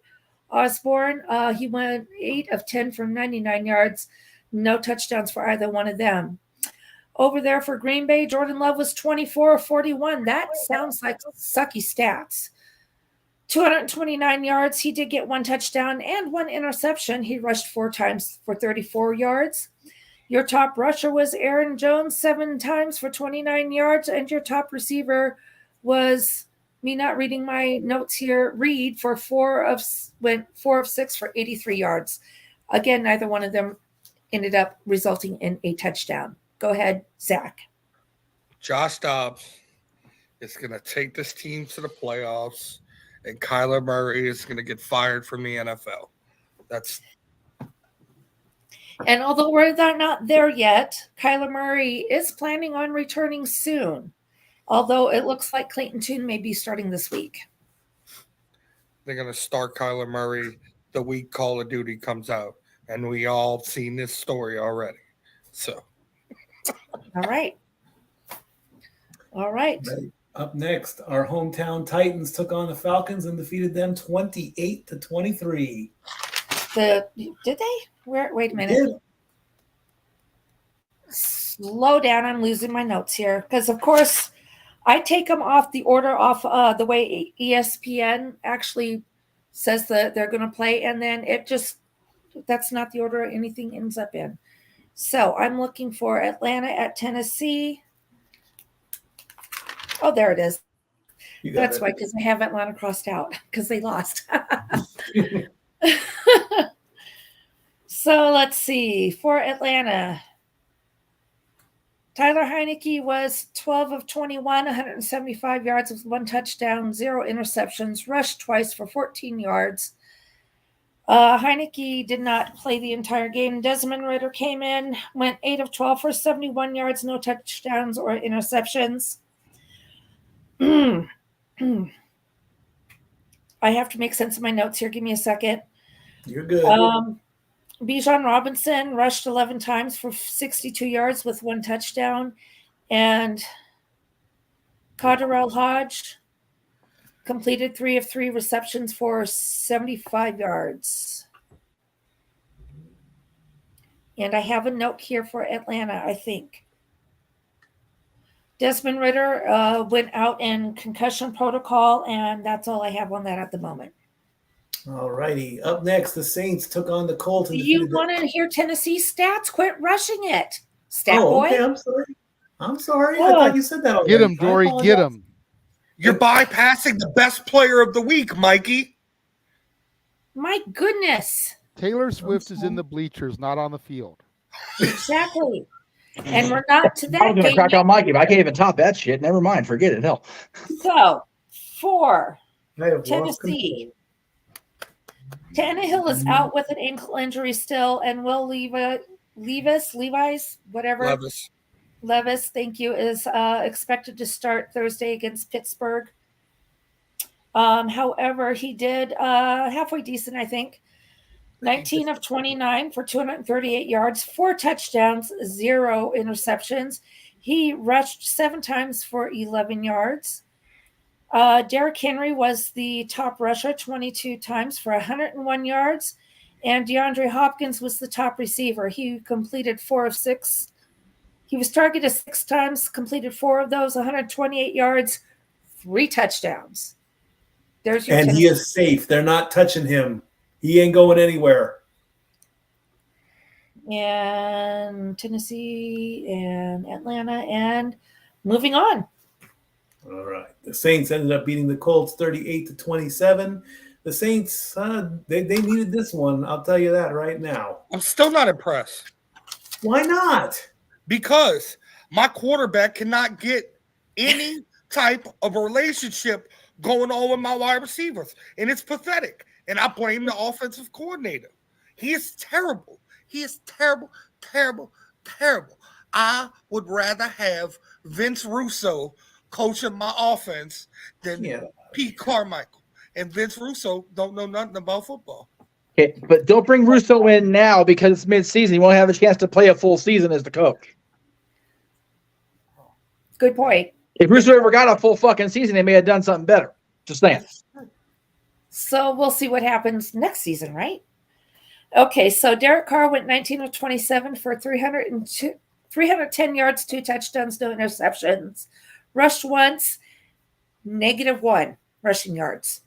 Osborne, he went 8 of 10 from 99 yards. No touchdowns for either one of them. Over there for Green Bay, Jordan Love was 24 of 41. That sounds like sucky stats. 229 yards. He did get 1 touchdown and 1 interception. He rushed 4 times for 34 yards. Your top rusher was Aaron Jones, 7 times for 29 yards. And your top receiver was, me not reading my notes here, Reed for 4 of 6 for 83 yards. Again, neither one of them ended up resulting in a touchdown. Go ahead, Zach. Josh Dobbs is going to take this team to the playoffs, and Kyler Murray is going to get fired from the NFL. And although we're not there yet, Kyler Murray is planning on returning soon, although it looks like Clayton Tune may be starting this week. They're going to start Kyler Murray the week Call of Duty comes out, and we all seen this story already. So, all right. Up next, our hometown Titans took on the Falcons and defeated them 28-23. Did they? Wait a minute. Slow down. I'm losing my notes here because, of course, I take them off the order the way ESPN actually says that they're going to play, and then that's not the order anything ends up in. So I'm looking for Atlanta at Tennessee. Oh, there it is. That's why, because I have Atlanta crossed out because they lost. So let's see. For Atlanta, Tyler Heineke was 12 of 21, 175 yards with 1 touchdown, 0 interceptions, rushed twice for 14 yards. Heineke did not play the entire game. Desmond Ridder came in, went 8 of 12 for 71 yards, no touchdowns or interceptions. I have to make sense of my notes here. Give me a second. You're good. Bijan Robinson rushed 11 times for 62 yards with 1 touchdown. And Kaderel Hodge completed 3 of 3 receptions for 75 yards. And I have a note here for Atlanta, I think. Desmond Ridder went out in concussion protocol, and that's all I have on that at the moment. All righty. Up next, the Saints took on the Colts. Do you want to hear Tennessee stats? Quit rushing it, stat boy. Okay, I'm sorry. I thought you said that already. Get him, Dori. Get him. You're bypassing the best player of the week, Mikey. My goodness. Taylor Swift is in the bleachers, not on the field. Exactly. And we're not to that. I was going to crack on Mikey, but I can't even top that shit. Never mind. Forget it. Hell. So, for Tennessee, Tannehill is out with an ankle injury still, and Will Levis, whatever. Levis, thank you, is expected to start Thursday against Pittsburgh. However, he did halfway decent, I think. 19 of 29 for 238 yards, 4 touchdowns, 0 interceptions. He rushed 7 times for 11 yards. Derrick Henry was the top rusher, 22 times for 101 yards. And DeAndre Hopkins was the top receiver. He completed 4 of 6. He was targeted 6 times, completed 4 of those, 128 yards, 3 touchdowns. There's your He is safe. They're not touching him. He ain't going anywhere. And Tennessee and Atlanta, and moving on. All right. The Saints ended up beating the Colts 38-27. The Saints, they needed this one. I'll tell you that right now. I'm still not impressed. Why not? Because my quarterback cannot get any type of a relationship going on with my wide receivers. And it's pathetic. And I blame the offensive coordinator. He is terrible. He is terrible, terrible, terrible. I would rather have Vince Russo coaching my offense than Pete Carmichael. And Vince Russo don't know nothing about football. Okay, but don't bring Russo in now because it's mid-season. He won't have a chance to play a full season as the coach. Good point. If Russo ever got a full fucking season, they may have done something better. Just saying. So we'll see what happens next season, right? Okay, so Derek Carr went 19 of 27 for 310 yards, 2 touchdowns, no interceptions. Rushed once, -1 rushing yards.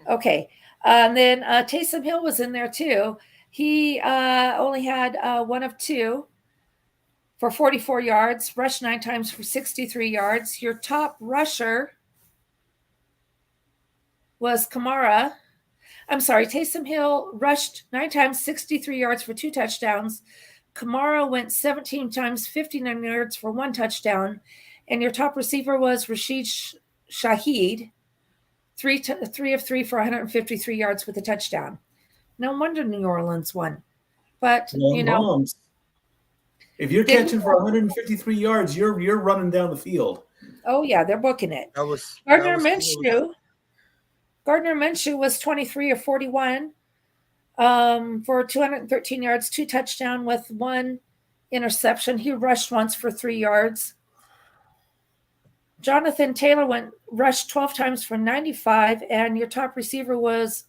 Okay, and then Taysom Hill was in there too. He only had 1 of 2 for 44 yards, rushed 9 times for 63 yards. Your top rusher was Kamara. I'm sorry, Taysom Hill rushed 9 times, 63 yards for 2 touchdowns. Kamara went 17 times, 59 yards for 1 touchdown. And your top receiver was Rashid Shaheed, 3 of 3 for 153 yards with a touchdown. No wonder New Orleans won. But, Moms. If you're catching for 153 yards, you're running down the field. Oh, yeah, they're booking it. Gardner Minshew was 23 of 41 for 213 yards, 2 touchdowns with 1 interception. He rushed once for 3 yards. Jonathan Taylor rushed 12 times for 95, and your top receiver was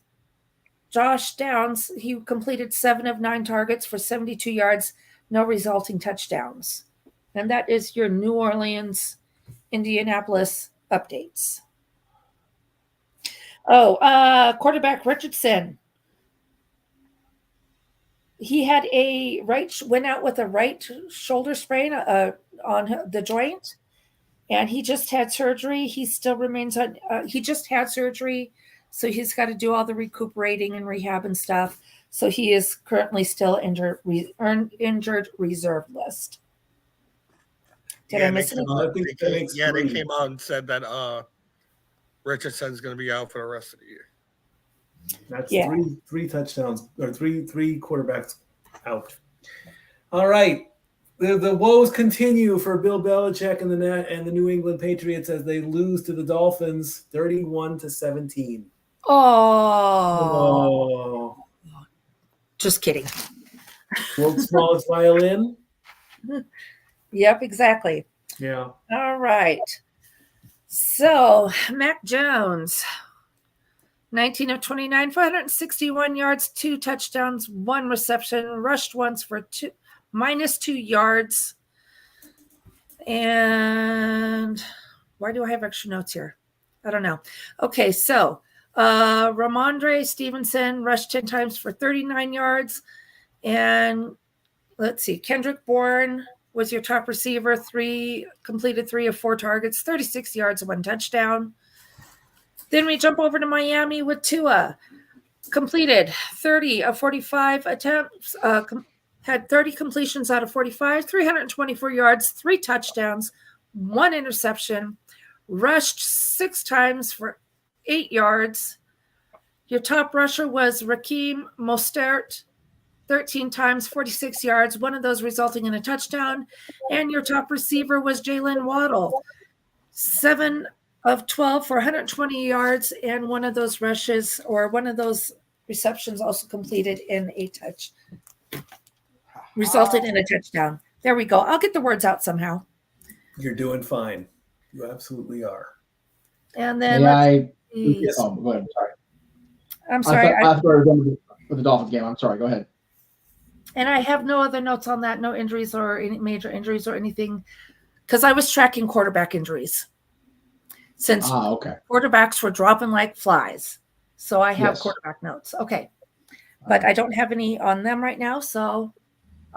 Josh Downs. He completed 7 of 9 targets for 72 yards, no resulting touchdowns. And that is your New Orleans, Indianapolis updates. Quarterback Richardson. He had went out with a right shoulder sprain on the joint, and he just had surgery. He still remains on. He just had surgery, so he's got to do all the recuperating and rehab and stuff. So he is currently still injured reserve list. Did I miss anything? They came out and said that Richardson's going to be out for the rest of the year. That's three touchdowns, or three quarterbacks out. All right. The woes continue for Bill Belichick and the New England Patriots as they lose to the Dolphins 31-17. Oh. Just kidding. World's smallest violin. Yep, exactly. Yeah. All right. So, Mac Jones, 19 of 29, 461 yards, 2 touchdowns, 1 reception, rushed once for -2 yards. And why do I have extra notes here? I don't know. Okay, so Ramondre Stevenson rushed 10 times for 39 yards. And let's see, Kendrick Bourne was your top receiver, completed 3 of 4 targets, 36 yards, 1 touchdown. Then we jump over to Miami with Tua. Completed 30 of 45 attempts, had 30 completions out of 45, 324 yards, 3 touchdowns, 1 interception, rushed 6 times for 8 yards. Your top rusher was Raheem Mostert, 13 times, 46 yards, 1 of those resulting in a touchdown. And your top receiver was Jalen Waddle, 7 of 12 for 120 yards, and 1 of those rushes or 1 of those receptions also completed in a touch. Resulted in a touchdown. There we go. I'll get the words out somehow. You're doing fine. You absolutely are. And then go ahead. Sorry. I'm sorry. I thought we were going with the Dolphins game. I'm sorry. Go ahead. And I have no other notes on that. No injuries or any major injuries or anything, because I was tracking quarterback injuries. Since quarterbacks were dropping like flies. So I have quarterback notes. Okay. But I don't have any on them right now. So,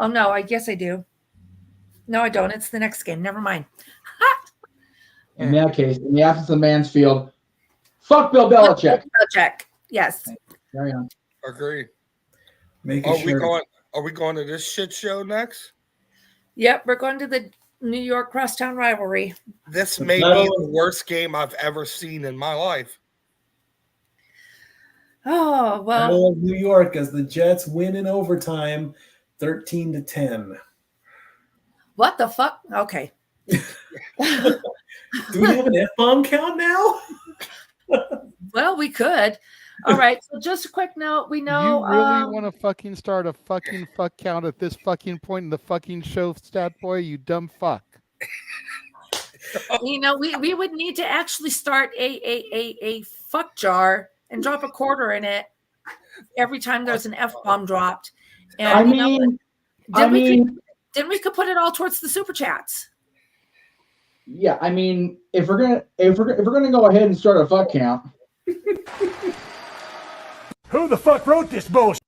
no, I guess I do. No, I don't. It's the next game. Never mind. In that case, in the absence of Mansfield, fuck Bill Belichick. Belichick. Yes. Carry on. Agree. Are we going to this shit show next? Yep. We're going to the New York crosstown rivalry. This may be the worst game I've ever seen in my life. Oh, well. Battle of New York as the Jets win in overtime 13-10. What the fuck? Okay. Do we have an F-bomb count now? Well, we could. All right. So just a quick note. We know. You really want to fucking start a fucking fuck count at this fucking point in the fucking show, stat boy? You dumb fuck. we would need to actually start a fuck jar and drop a quarter in it every time there's an F-bomb dropped. And then we could put it all towards the super chats. Yeah, I mean, if we're gonna go ahead and start a fuck count. Who the fuck wrote this bullshit?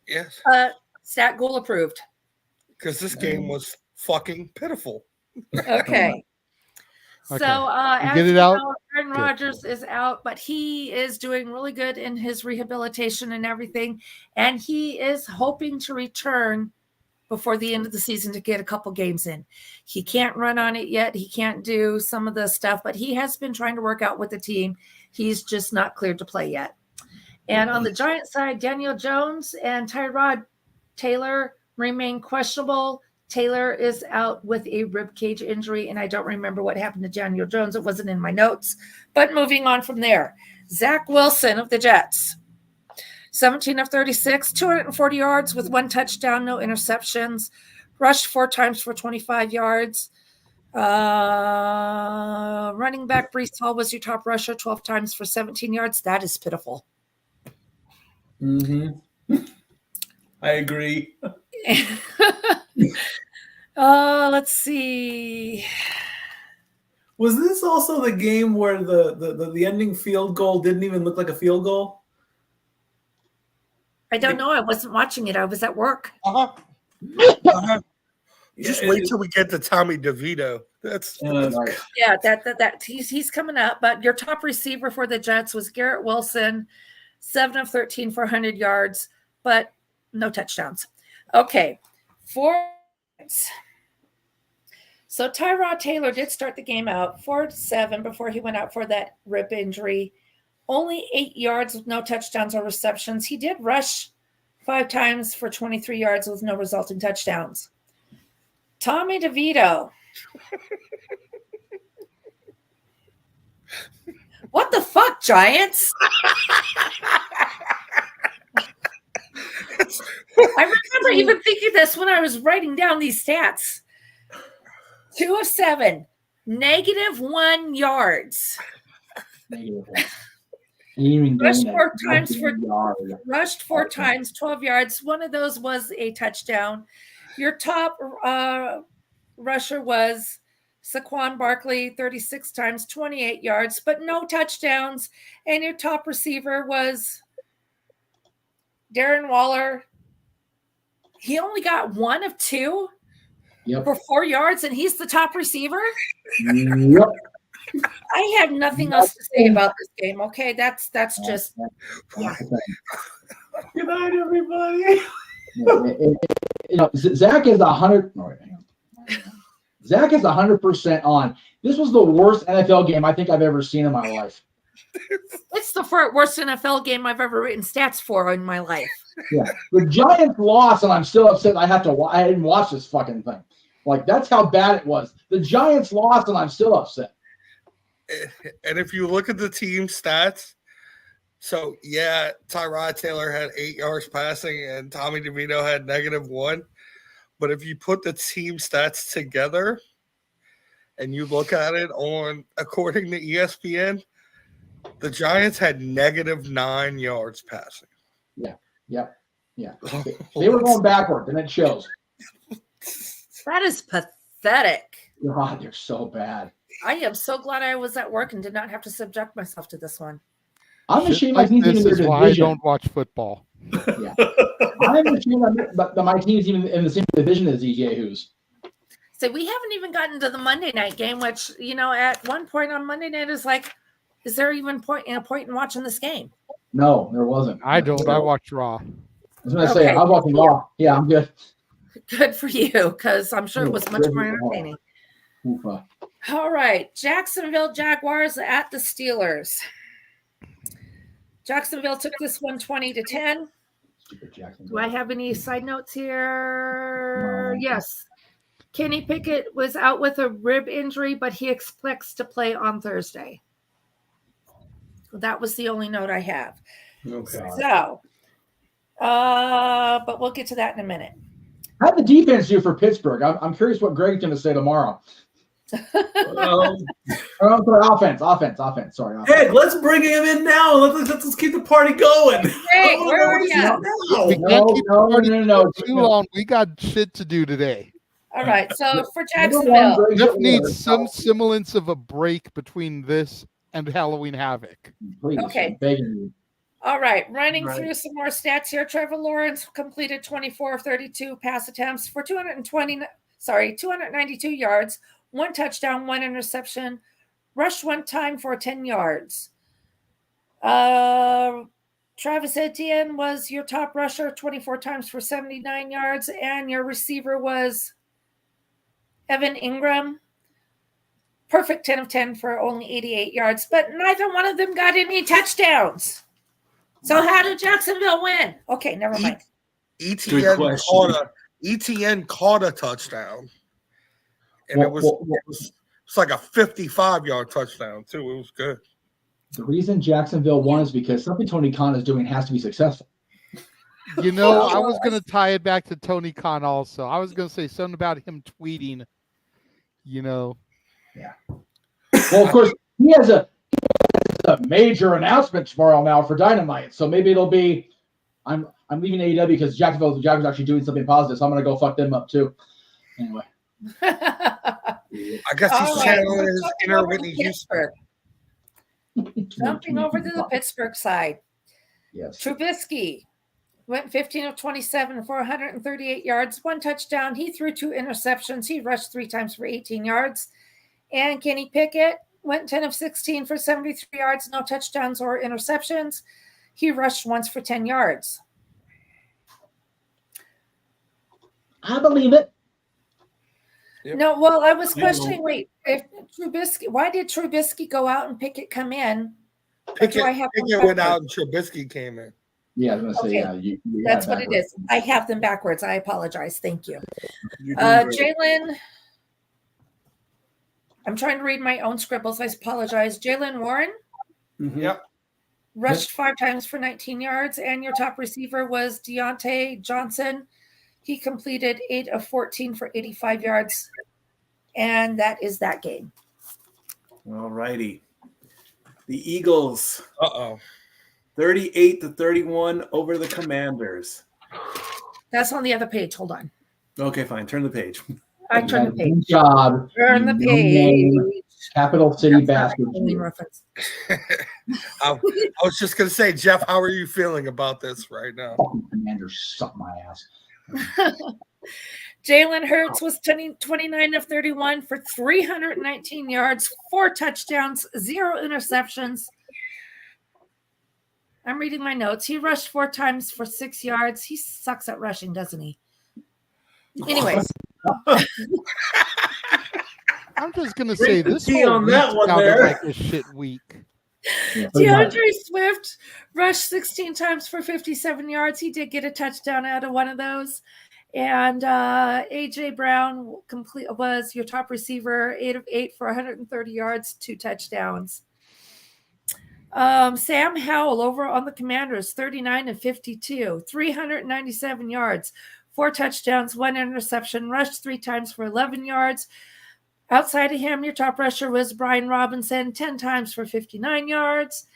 Yes. Stat goal approved. Because this game was fucking pitiful. Okay. So as get it you out? know, Aaron Rodgers is out, but he is doing really good in his rehabilitation and everything. And he is hoping to return before the end of the season to get a couple games in. He can't run on it yet. He can't do some of the stuff, but he has been trying to work out with the team. He's just not cleared to play yet. And on the Giants side, Daniel Jones and Tyrod Taylor remain questionable. Taylor is out with a rib cage injury, and I don't remember what happened to Daniel Jones. It wasn't in my notes. But moving on from there, Zach Wilson of the Jets, 17 of 36, 240 yards with 1 touchdown, no interceptions, rushed 4 times for 25 yards. Running back Breece Hall was your top rusher, 12 times for 17 yards. That is pitiful. Mm-hmm. I agree. Let's see. Was this also the game where the ending field goal didn't even look like a field goal? I don't know. I wasn't watching it. I was at work. Just wait till we get to Tommy DeVito. That's right. Yeah, that he's coming up. But your top receiver for the Jets was Garrett Wilson, 7 of 13 for 100 yards, but no touchdowns. Okay, so Tyrod Taylor did start the game out 4-7 before he went out for that rib injury. Only 8 yards with no touchdowns or receptions. He did rush 5 times for 23 yards with no resulting touchdowns. Tommy DeVito. What the fuck, Giants? I remember even thinking this when I was writing down these stats. 2 of 7, -1 yards. Rushed 4 times, 12 yards. One of those was a touchdown. Your top rusher was Saquon Barkley, 36 times, 28 yards, but no touchdowns. And your top receiver was Darren Waller. He only got 1 of 2 for 4 yards, and he's the top receiver? Yep. I have nothing else to say about this game, okay? That's just... Yeah. Good night, everybody. Zach is 100. Zach is 100% on. This was the worst NFL game I think I've ever seen in my life. It's the worst NFL game I've ever written stats for in my life. Yeah, the Giants lost, and I'm still upset. I didn't watch this fucking thing. Like, that's how bad it was. The Giants lost, and I'm still upset. And if you look at the team stats, so yeah, Tyrod Taylor had 8 yards passing, and Tommy DeVito had -1. But if you put the team stats together, and you look at it according to ESPN, the Giants had -9 yards passing. Yeah. They were going backward, and it shows. That is pathetic. God, they're so bad. I am so glad I was at work and did not have to subject myself to this one. I'm ashamed my team's in their division. Why I don't watch football. Yeah. I'm ashamed that my team's even in the same division as EJ Who's. So we haven't even gotten to the Monday night game, which, at one point on Monday night is like, is there even a point in watching this game? No, there wasn't. I don't. I watch Raw. I was going to say, I was watching Raw. Yeah, I'm good. Good for you, because I'm sure it was much more entertaining. Oofa. All right. Jacksonville Jaguars at the Steelers. Jacksonville took this one 20-10. Do I have any side notes here? No. Yes. Kenny Pickett was out with a rib injury, but he expects to play on Thursday. That was the only note I have. Okay. So, But we'll get to that in a minute. How'd the defense do for Pittsburgh? I'm curious what Greg's going to say tomorrow. Offense. Sorry. Offense. Hey, let's bring him in now. Let's keep the party going. Hey, where are you? We can't keep the party No. too long. We got shit to do today. All right. So for Jacksonville, Jeff needs some semblance of a break between this and Halloween Havoc. Please, okay. I'm begging you. All right. Running through some more stats here. Trevor Lawrence completed 24 of 32 pass attempts for 292 yards, 1 touchdown, 1 interception, rushed 1 time for 10 yards. Travis Etienne was your top rusher, 24 times for 79 yards, and your receiver was Evan Ingram. Perfect 10 of 10 for only 88 yards, but neither one of them got any touchdowns. So how did Jacksonville win? Okay, never mind. ETN caught a touchdown. And it was like a 55-yard touchdown, too. It was good. The reason Jacksonville won is because something Tony Khan is doing has to be successful. I was going to tie it back to Tony Khan also. I was going to say something about him tweeting, Yeah. Well, of course, he has a major announcement tomorrow now for Dynamite. So maybe it'll be I'm leaving AEW because Jacksonville's actually doing something positive. So I'm going to go fuck them up, too. Anyway. I guess he's channeling his inner Whitney Houston. Jumping over to the Pittsburgh side. Yes. Trubisky went 15 of 27 for 138 yards, 1 touchdown. He threw 2 interceptions. He rushed 3 times for 18 yards. And Kenny Pickett went 10 of 16 for 73 yards, no touchdowns or interceptions. He rushed once for 10 yards. I believe it. Yep. No, well, I was questioning, if Trubisky, why did Trubisky go out and Pickett come in? Pickett went out and Trubisky came in. Yeah, I was going to say, you that's what it is. I have them backwards. I apologize. Thank you. Jalen, I'm trying to read my own scribbles. I apologize. Jalen Warren Yep. rushed 5 times for 19 yards, and your top receiver was Deontay Johnson. He completed 8 of 14 for 85 yards, and that is that game. All righty. The Eagles. 38-31 over the Commanders. That's on the other page. Hold on. Okay, fine. Turn the page. I turned the page. Good job. Turn the page. Capital City Bastard. I was just going to say, Jeff, how are you feeling about this right now? Fucking Commanders suck my ass. Jalen Hurts was 29 of 31 for 319 yards, 4 touchdowns, 0 interceptions. I'm reading my notes. He rushed 4 times for 6 yards. He sucks at rushing, doesn't he? Anyways. I'm just going to say this on that one there. Like a shit week. DeAndre Swift rushed 16 times for 57 yards. He did get a touchdown out of one of those. And A.J. Brown was your top receiver, 8 of 8 for 130 yards, 2 touchdowns. Sam Howell over on the Commanders, 39 of 52, 397 yards, 4 touchdowns, 1 interception, rushed 3 times for 11 yards. Outside of him, your top rusher was Brian Robinson, 10 times for 59 yards.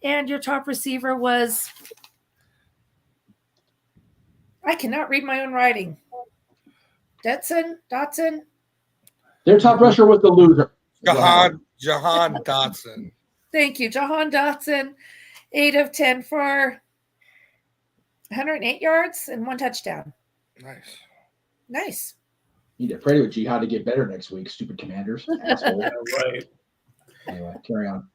And your top receiver was, I cannot read my own writing. Dotson. Their top rusher was the loser. Jahan Dotson. Thank you. Jahan Dotson, 8 of 10 for 108 yards and 1 touchdown. Nice. You need to pray with Jihad to get better next week, stupid Commanders. Asshole. Right. Anyway, carry on.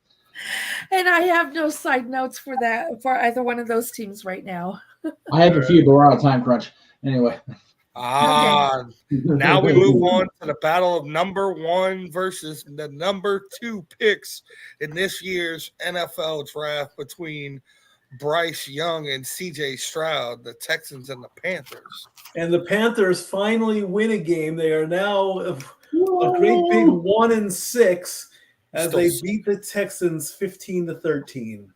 And I have no side notes for either one of those teams right now. I have a few, but we're on a time crunch. Anyway. Now we move on to the battle of number 1 versus the number 2 picks in this year's NFL draft between Bryce Young and CJ Stroud, the Texans and the Panthers. And the Panthers finally win a game. They are now a great big 1-6 as they beat the Texans 15-13.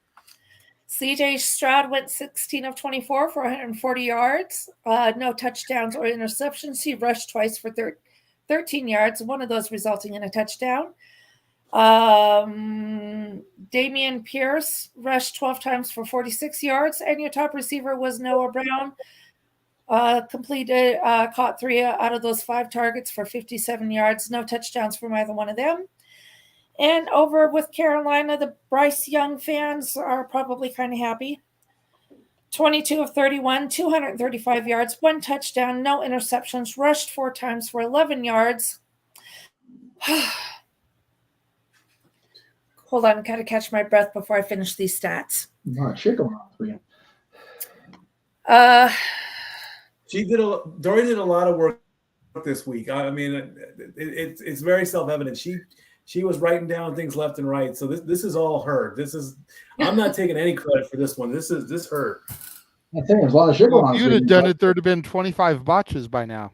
CJ Stroud went 16 of 24 for 140 yards. No touchdowns or interceptions. He rushed twice for 13 yards, one of those resulting in a touchdown. Damian Pierce rushed 12 times for 46 yards, and your top receiver was Noah Brown. Caught 3 out of those 5 targets for 57 yards. No touchdowns from either one of them. And over with Carolina, the Bryce Young fans are probably kind of happy. 22 of 31, 235 yards, 1 touchdown, no interceptions, rushed 4 times for 11 yards. Hold on, I got to catch my breath before I finish these stats. Shit going on for you. Dori did a lot of work this week. I mean, it's very self-evident. She was writing down things left and right. So this is all her. I'm not taking any credit for this one. This her. I think there's a lot of shit going on. If you'd have done it, there'd have been 25 botches by now.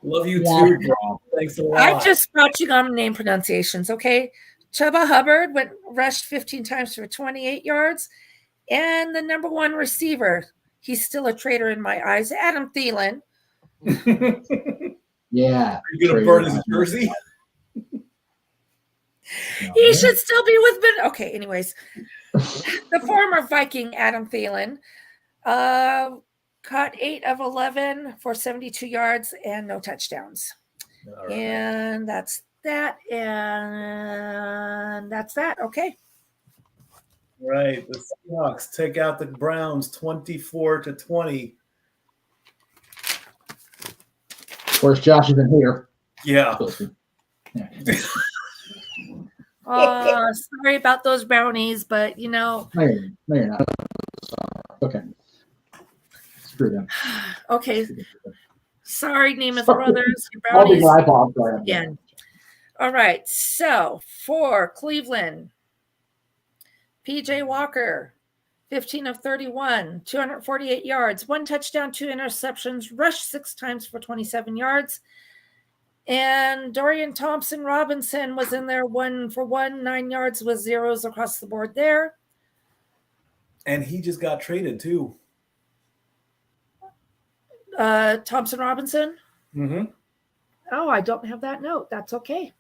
Love you too, bro. Thanks a lot. I just brought you on name pronunciations, okay? Chuba Hubbard rushed 15 times for 28 yards. And the number 1 receiver, he's still a traitor in my eyes, Adam Thielen. Yeah. You're going to burn his jersey? He should still be with Ben. Okay, anyways. The former Viking, Adam Thielen, caught 8 of 11 for 72 yards and no touchdowns. Right. And that's that. And that's that. Okay. Right. The Seahawks take out the Browns 24-20. Of course, Josh isn't here. Yeah. Sorry about those brownies, but No, you're not. Okay. Screw them. Okay. Sorry, Nemeth Brothers. Brownies again. All right. So for Cleveland, PJ Walker, 15 of 31, 248 yards, 1 touchdown, 2 interceptions, rushed 6 times for 27 yards. And Dorian Thompson-Robinson was in there 1 for 1, 9 yards with zeros across the board there. And he just got traded too. Thompson-Robinson? Mm-hmm. Oh, I don't have that note. That's okay.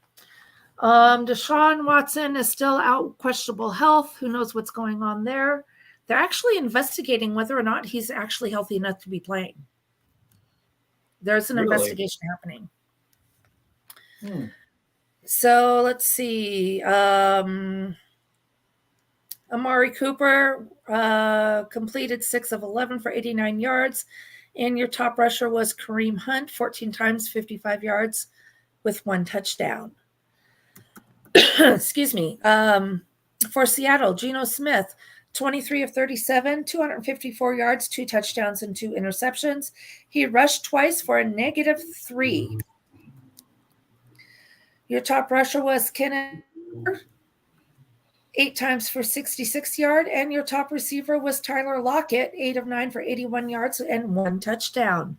Deshaun Watson is still out, questionable health. Who knows what's going on there? They're actually investigating whether or not he's actually healthy enough to be playing. There's an investigation happening. So let's see. Amari Cooper completed 6 of 11 for 89 yards. And your top rusher was Kareem Hunt, 14 times, 55 yards with 1 touchdown. Excuse me. For Seattle, Geno Smith, 23 of 37, 254 yards, 2 touchdowns, and 2 interceptions. He rushed twice for a -3. Your top rusher was Kenneth, 8 times for 66 yards, and your top receiver was Tyler Lockett, 8 of 9 for 81 yards and 1 touchdown.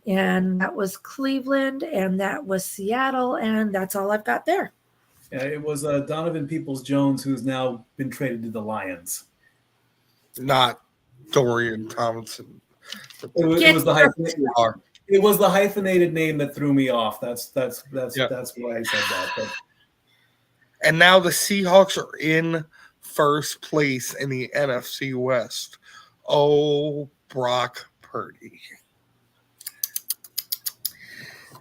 And that was Cleveland, and that was Seattle, and that's all I've got there. Yeah, it was Donovan Peoples-Jones, who's now been traded to the Lions. Not Dorian Thompson. It was the hyphenated name that threw me off. That's why I said that. But. And now the Seahawks are in first place in the NFC West. Oh, Brock Purdy.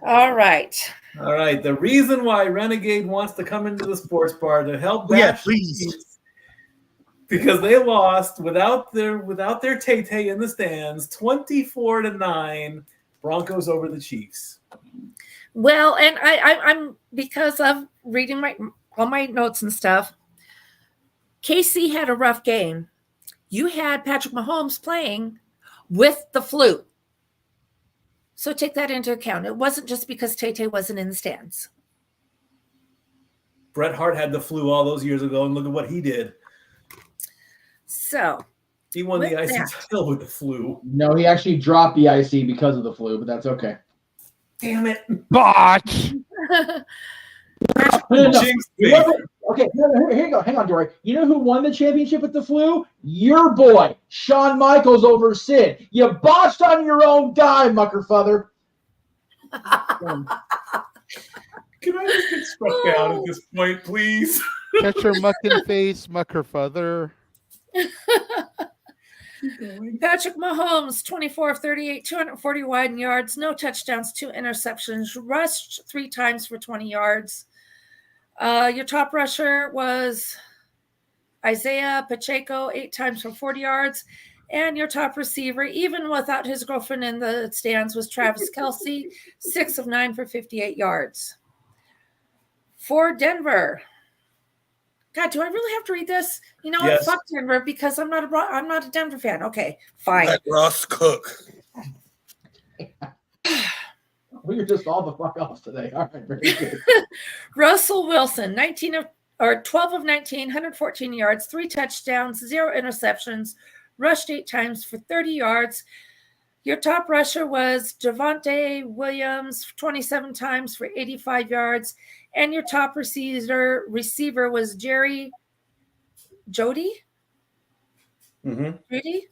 All right. The reason why Renegade wants to come into the sports bar to help please. Because they lost without their Tay-Tay in the stands, 24-9, Broncos over the Chiefs. Well, and I'm because of reading all my notes and stuff. KC had a rough game. You had Patrick Mahomes playing with the flu. So take that into account. It wasn't just because Tay-Tay wasn't in the stands. Bret Hart had the flu all those years ago, and look at what he did. So he won the IC title with the flu. No, he actually dropped the IC because of the flu, but that's okay. Damn it. Botch. Jinx me. Okay, here you go. Hang on, Dory. You know who won the championship with the flu? Your boy, Shawn Michaels over Sid. You botched on your own dime, muckerfather. Can I just get struck down at this point, please? Catch your mucking face, muckerfather. Patrick Mahomes, 24 of 38, 241 yards, no touchdowns, 2 interceptions, rushed 3 times for 20 yards. Your top rusher was Isaiah Pacheco, 8 times for 40 yards. And your top receiver, even without his girlfriend in the stands, was Travis Kelce, 6 of 9 for 58 yards. For Denver, God, do I really have to read this? You know what? Fuck Denver because I'm not a Denver fan. Okay, fine. Let Russ cook. We are just all the fuck off today. All right, very good. Russell Wilson, 12 of 19, 114 yards, 3 touchdowns, 0 interceptions, rushed 8 times for 30 yards. Your top rusher was Javonte Williams, 27 times for 85 yards. And your top receiver was Jody? Mm-hmm. Judy?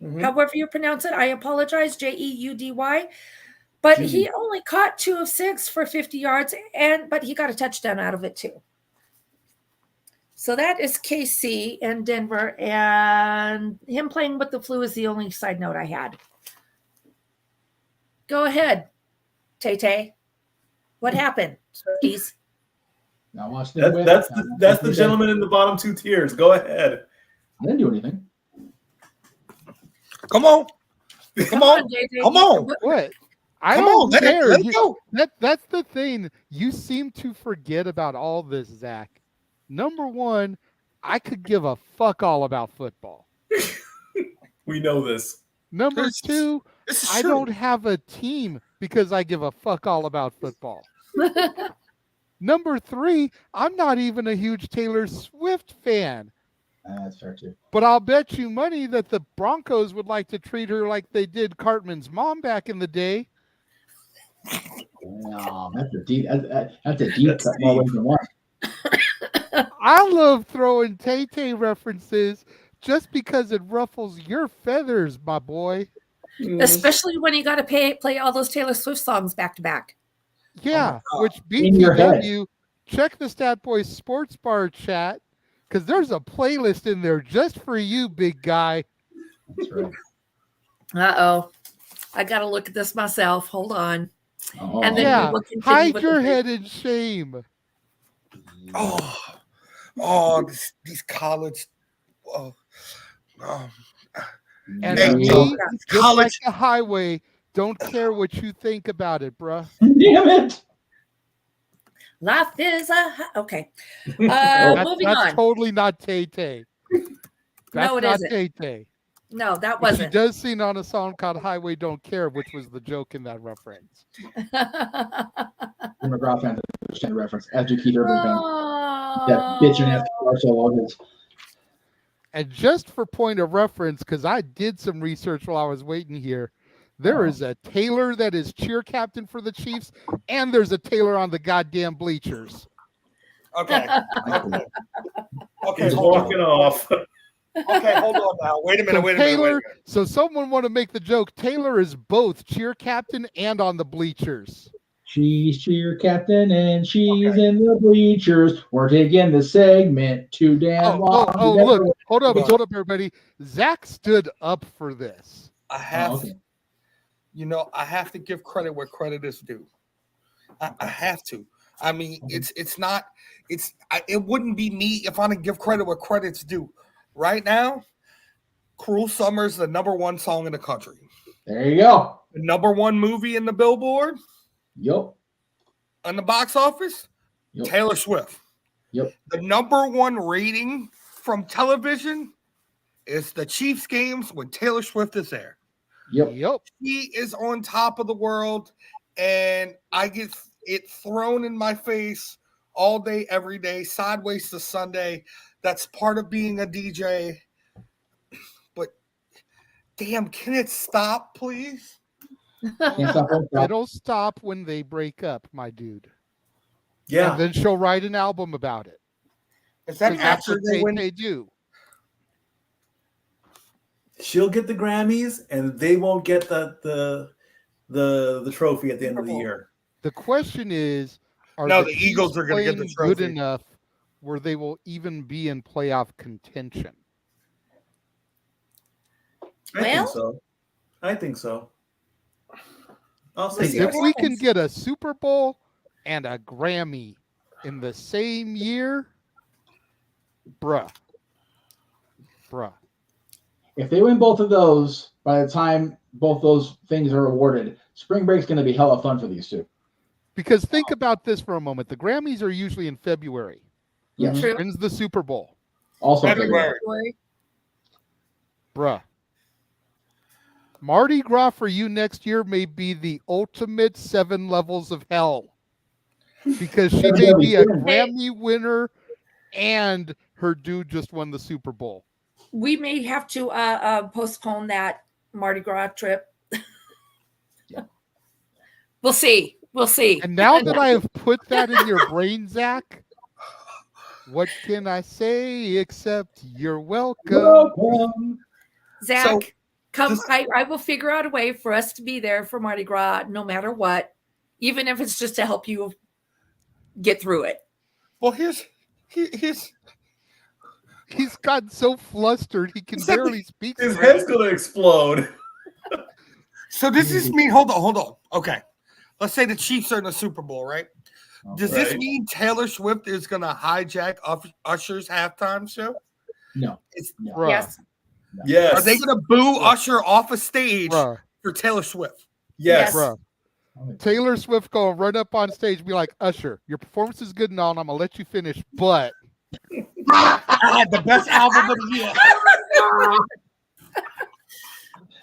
Mm-hmm. However you pronounce it, I apologize, Jeudy. But Judy. he only caught 2 of 6 for 50 yards, but he got a touchdown out of it too. So that is KC and Denver, and him playing with the flu is the only side note I had. Go ahead, Tay. What happened, please? Now watch them win. That's the gentleman in the bottom 2 tiers. Go ahead. I didn't do anything. Come on. Come on, JJ. Come on. What? Come on, let it go. That's the thing. You seem to forget about all this, Zach. Number one, I could give a fuck all about football. We know this. Number two, I don't have a team because I give a fuck all about football. Number three, I'm not even a huge Taylor Swift fan. That's fair too. But I'll bet you money that the Broncos would like to treat her like they did Cartman's mom back in the day. No, that's a deep cut more ways than one. I love throwing Tay-Tay references just because it ruffles your feathers, my boy. Especially when you got to play all those Taylor Swift songs back to back. Yeah, which In your head. BTW, check the Stat Boys Sports Bar chat because there's a playlist in there just for you, big guy. That's right. Uh-oh. I got to look at this myself. Hold on. Oh, And then Yeah, we will continue hide with your the- head in shame. These college. And Hey, me, yo, just college- like the highway, don't care what you think about it, bruh. Damn it. Life is okay. That's Moving on. totally not Tay-Tay. That's No, it not isn't. Tay-Tay. No, that But she wasn't. does sing on a song called Highway Don't Care, which was the joke in that reference. McGraw fan understand the reference. After Keith Urban fan. That bitch and ass commercial logos. And just for point of reference, because I did some research while I was waiting here, there is a Taylor that is cheer captain for the Chiefs, and there's a Taylor on the goddamn bleachers. Okay. Okay. He's Hold walking on. off. Okay, hold on now. Wait a minute. Taylor, so someone want to make the joke, Taylor is both cheer captain and on the bleachers. She's cheer captain and she's in the bleachers. We're taking the segment too damn long. Look, hold up, everybody. Zach stood up for this. I have, I have to give credit where credit is due. I have to. I mean, it wouldn't be me if I didn't give credit where credit's due. Right now, Cruel Summer is the number 1 song in the country. There you go. The number 1 movie in the Billboard. Yep. On the box office, Taylor Swift. Yep. The number 1 rating from television is the Chiefs games when Taylor Swift is there. Yep. He is on top of the world, and I get it thrown in my face all day, every day, sideways to Sunday. That's part of being a DJ. But damn, can it stop, please? It'll stop when they break up, my dude. Yeah. And then she'll write an album about it. Is that That's after what they win? they do. She'll get the Grammys, and they won't get the trophy at the end of the year. The question is, are No, the the Eagles Chiefs are going to get the playing good trophy. enough where they will even be in playoff contention? I think so. I'll say Let's see yes. If we can get a Super Bowl and a Grammy in the same year, bruh. If they win both of those, by the time both those things are awarded, spring break's going to be hella fun for these two. Because think about this for a moment. The Grammys are usually in February. Yes. True. When's the Super Bowl? Also February. Bruh. Mardi Gras for you next year may be the ultimate 7 levels of hell. Because she may be a Grammy winner and her dude just won the Super Bowl. We may have to postpone that Mardi Gras trip. We'll see. And now that I have put that in your brain, Zach, what can I say except you're welcome? Zach, come. I will figure out a way for us to be there for Mardi Gras no matter what, even if it's just to help you get through it. Well, He's gotten so flustered he can barely speak. His head's going to explode. So does this mean, hold on. Okay. Let's say the Chiefs are in the Super Bowl, right? Does this mean Taylor Swift is going to hijack Usher's halftime show? No. Yes. Yes. Are they going to boo Usher off a stage for Taylor Swift? Yes. Bruh. Taylor Swift going to run up on stage and be like, Usher, your performance is good and all, and I'm going to let you finish, but... I had the best album of the year.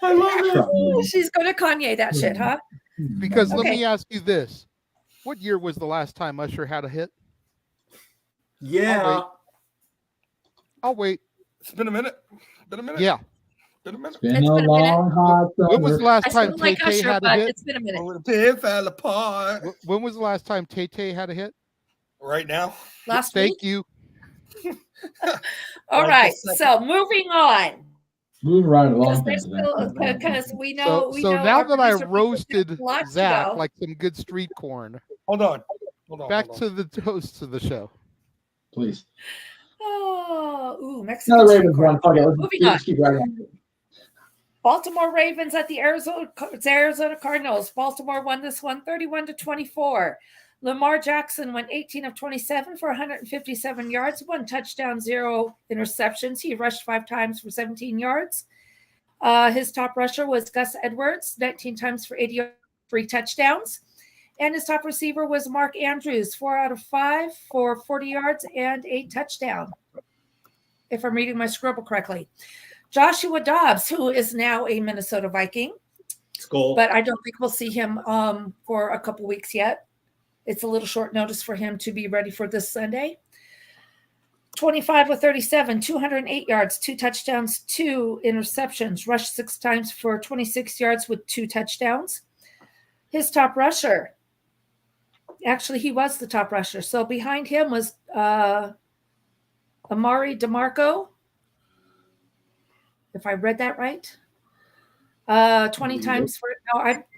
I love it. She's going to Kanye that shit, huh? Because let me ask you this. What year was the last time Usher had a hit? Yeah. I'll wait. It's been a minute. Yeah. Been a long, hot summer. When was the last time like Tay-Tay Usher, had a but hit? it's been a minute. Oh, the pin fell apart. When was the last time Tay-Tay had a hit? Right now. Last week. Thank you. All right. So moving on. Moving right along. Because we know. So now that I producer roasted lots to Zach go. like some good street corn, Hold on. back to the toast of the show. Please. Oh, Mexican. Another Ravens one. Okay, Moving let's keep right on. Baltimore Ravens at the Arizona Cardinals. Baltimore won this one 31-24. Lamar Jackson went 18 of 27 for 157 yards, 1 touchdown, 0 interceptions. He rushed 5 times for 17 yards. His top rusher was Gus Edwards, 19 times for 80 yards, 3 touchdowns. And his top receiver was Mark Andrews, 4 out of 5 for 40 yards and 8 touchdowns, if I'm reading my scribble correctly. Joshua Dobbs, who is now a Minnesota Viking, but I don't think we'll see him for a couple weeks yet. It's a little short notice for him to be ready for this Sunday. 25 of 37, 208 yards, 2 touchdowns, 2 interceptions, rushed 6 times for 26 yards with 2 touchdowns. His top rusher, actually, he was the top rusher. So behind him was Amari DeMarco, if I read that right. 20 times for